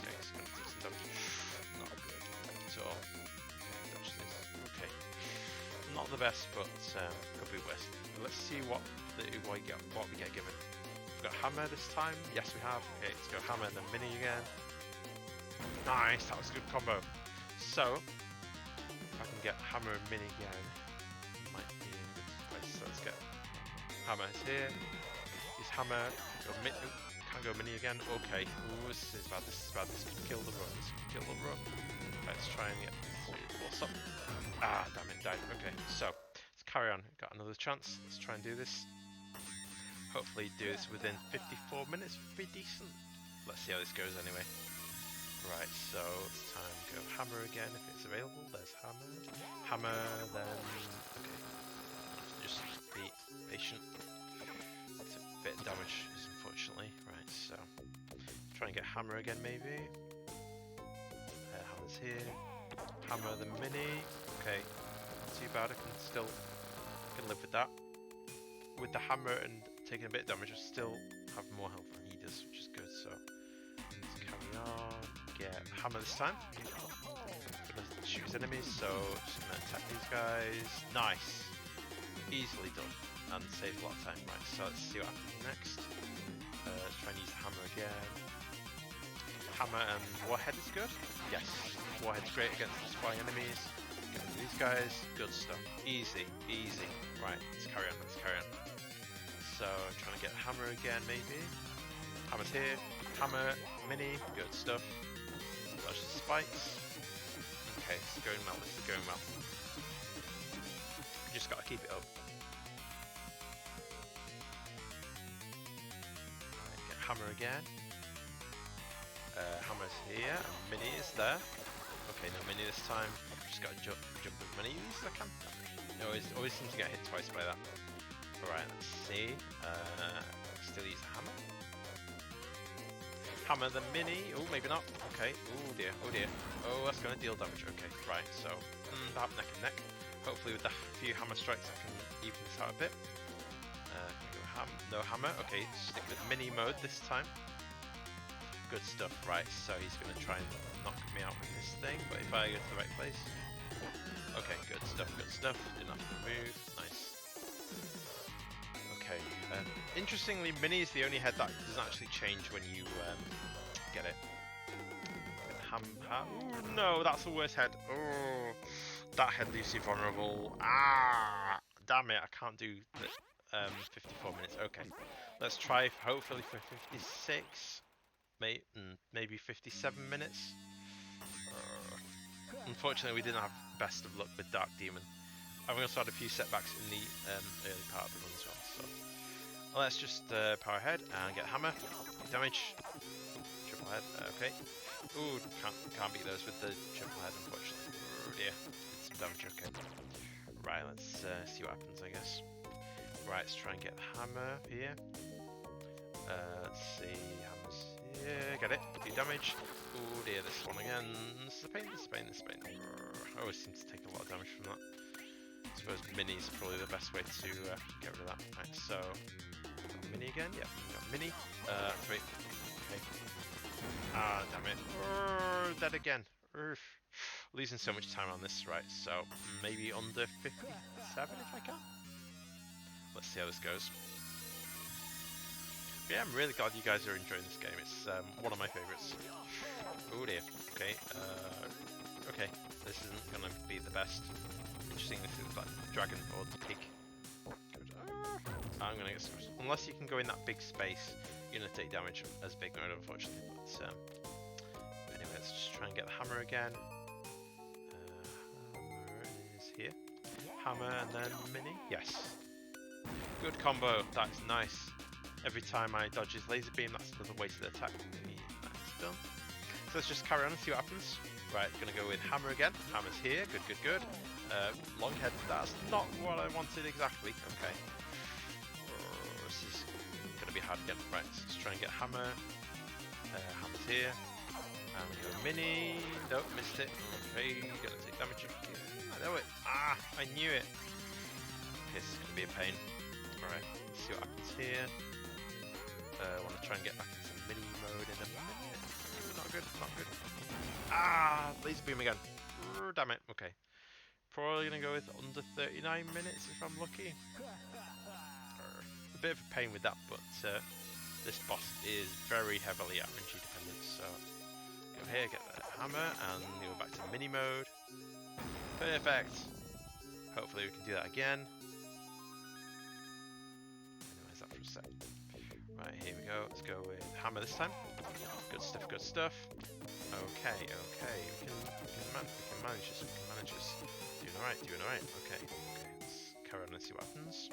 Speaker 1: Yikes, gonna take some damage. Not good at all. Okay, dodge this. Okay. Not the best, but could be worse. Let's see what we get given. We've got hammer this time. Yes, we have. Okay, let's go hammer and then mini again. Nice, that was a good combo. So, if I can get hammer and mini again, might be a good place. So let's get hammer here. Use hammer. Go mini. Can't go mini again. Okay. Ooh, this is bad. This could kill the run. Let's try and get what's up. Ah, damn it, died. Okay, so let's carry on. Got another chance. Let's try and do this. Hopefully do this within 54 minutes would be decent. Let's see how this goes anyway. Right, so it's time to go hammer again if it's available. There's hammer. Hammer, then... Okay. Just be patient. That's a bit of damage, unfortunately. Right, so... Try and get hammer again, maybe. Hammer's here. Hammer the mini. Okay. Not too bad, I can live with that. With the hammer and taking a bit of damage, I still have more health than he does, which is good, so... Let's carry on. Get hammer this time. Gonna shoot his enemies, so just gonna attack these guys. Nice! Easily done. And saves a lot of time. Right, so let's see what happens next. Let's try and use the hammer again. Hammer and warhead is good. Yes, warhead's great against the flying enemies. Get rid of these guys. Good stuff. Easy. Right, let's carry on. So, trying to get hammer again, maybe. Hammer's here. Hammer, mini, good stuff. Dodge the spikes. Okay, this is going well. Just gotta keep it up. Right, get hammer again. Hammer's here, and mini is there. Okay, no mini this time. Just gotta jump as many of these as I can. Always seem to get hit twice by that. Alright, let's see. Still use the hammer. Hammer the mini. Oh, maybe not. Okay. Oh dear. Oh, that's going to deal damage. Okay, right. So, about neck and neck. Hopefully with the few hammer strikes I can even this out a bit. No hammer. Okay, stick with mini mode this time. Good stuff. Right, so he's going to try and knock me out with this thing, but if I go to the right place... Okay, good stuff, good stuff. Didn't have to move. Nice. Okay, interestingly, mini is the only head that doesn't actually change when you get it. Ooh, no, that's the worst head. Oh, that head leaves you vulnerable. Ah, damn it, I can't do the 54 minutes. Okay, let's try hopefully for 56, maybe 57 minutes. Unfortunately, we didn't have best of luck with Dark Demon. I've also had a few setbacks in the early part of the run as well. So let's just power ahead and get hammer. Damage. Triple head. Okay. Ooh, can't beat those with the triple head, unfortunately. Oh dear. Did some damage. Okay. Right. Let's see what happens, I guess. Right. Let's try and get hammer here. Let's see. Hammer's here. Get it. Do damage. Oh dear. This one again. This is a pain. This is a pain. This is a pain. I always seem to take a lot of damage from that. I suppose mini is probably the best way to get rid of that. Right, so mini again. Yeah, we got mini. 3. Okay. Ah, damn it. Dead again. Losing so much time on this. Right, so maybe under 57 if I can. Let's see how this goes. But yeah, I'm really glad you guys are enjoying this game. It's one of my favourites. Oh dear. Okay. Okay. This isn't gonna be the best. Interesting, this is like dragon board pig. I'm gonna get screwed. Unless you can go in that big space, you're gonna take damage as big mode, unfortunately. But anyway, let's just try and get the hammer again. Hammer is here. Hammer and then mini. Yes. Good combo. That's nice. Every time I dodge his laser beam, that's another wasted attack. That's done. So let's just carry on and see what happens. Right, gonna go with hammer again. Hammer's here. Good, good, good. Long head. That's not what I wanted exactly. Okay. This is gonna be hard again. Right, so let's try and get hammer. Hammer's here. And we go mini. Nope, missed it. Okay, gonna take damage again. I know it. Ah, I knew it. Okay, this is gonna be a pain. Alright, let's see what happens here. I want to try and get back into mini mode in a minute. Not good, not good. Ah, laser beam again. Damn it. Okay. Probably gonna go with under 39 minutes if I'm lucky. A bit of a pain with that, but this boss is very heavily RNG dependent. So go here, get the hammer, and go back to mini mode. Perfect. Hopefully we can do that again. Anyways, that for a sec. Right, here we go. Let's go with hammer this time. Good stuff, good stuff. Okay, okay. We can manage this. We can manage this. Doing alright, doing alright. Okay, okay. Let's carry on and see what happens.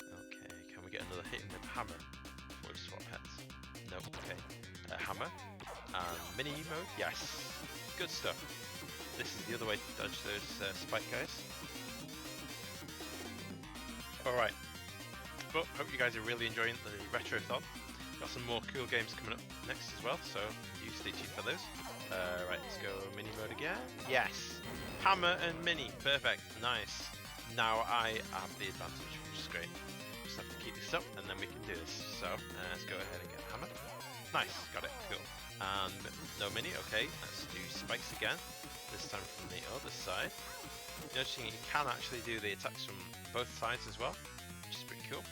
Speaker 1: Okay, can we get another hit in the hammer before we swap heads? No, okay. Hammer. And mini mode. Yes. Good stuff. This is the other way to dodge those spike guys. Alright. But hope you guys are really enjoying the Retrothon. Got some more cool games coming up next as well, so you stay tuned for those. Right, let's go mini mode again. Yes! Hammer and mini. Perfect. Nice. Now I have the advantage, which is great. Just have to keep this up and then we can do this. So, let's go ahead and get hammer. Nice. Got it. Cool. And no mini. Okay, let's do spikes again. This time from the other side. Noticing you can actually do the attacks from both sides as well, which is pretty cool.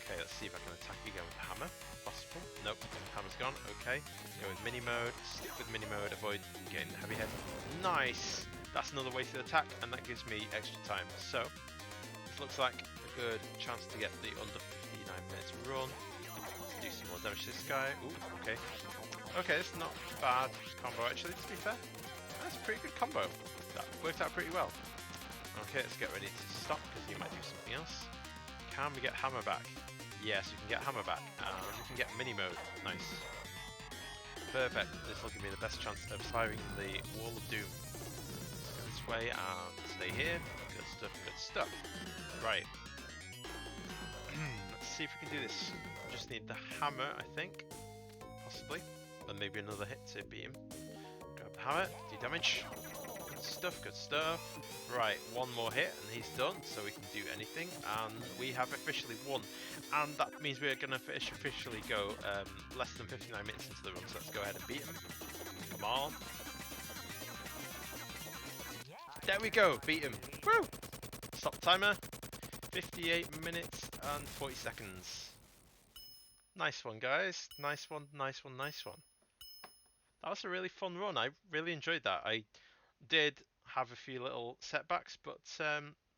Speaker 1: Okay, let's see if I can attack again with the hammer. Possible. Nope, hammer's gone. Okay, go with mini mode. Stick with mini mode. Avoid getting the heavy head. Nice! That's another wasted attack, and that gives me extra time. So, this looks like a good chance to get the under 59 minutes run. Let's do some more damage to this guy. Ooh, okay. Okay, it's not bad combo actually, to be fair. That's a pretty good combo. That worked out pretty well. Okay, let's get ready to stop, because you might do something else. Can we get hammer back? Yes, we can get hammer back, and we can get mini mode. Nice. Perfect. This will give me the best chance of surviving the Wall of Doom. Let's go this way and stay here. Good stuff, good stuff. Right. Let's see if we can do this. Just need the hammer, I think. Possibly. And maybe another hit to beat him. Grab the hammer, do damage. Good stuff, good stuff. Right, one more hit and he's done, so we can do anything. And we have officially won. And that means we're going to officially go less than 59 minutes into the run, so let's go ahead and beat him. Come on. There we go, beat him. Woo! Stop the timer. 58 minutes and 40 seconds. Nice one, guys. Nice one, nice one, nice one. That was a really fun run. I really enjoyed that. I did have a few little setbacks, but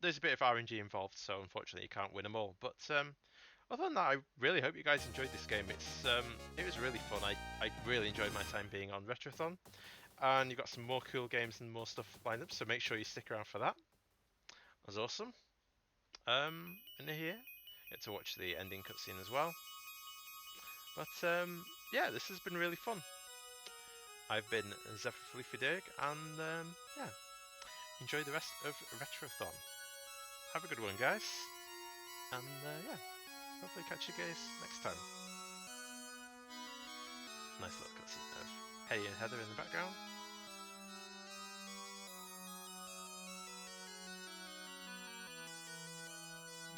Speaker 1: there's a bit of RNG involved, so unfortunately you can't win them all. But other than that, I really hope you guys enjoyed this game. It was really fun. I really enjoyed my time being on Retrothon, and you've got some more cool games and more stuff lined up, so make sure you stick around for that. That was awesome. In here, get to watch the ending cutscene as well. But yeah, this has been really fun. I've been ZephyrFloofyDerg, and yeah, enjoy the rest of Retrothon. Have a good one, guys, and yeah, hopefully catch you guys next time. Nice little cutscene of Headdy and Heather in the background.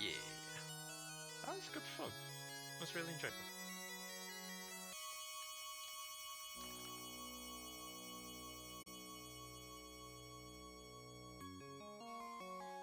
Speaker 1: Yeah, that was good fun. It was really enjoyable.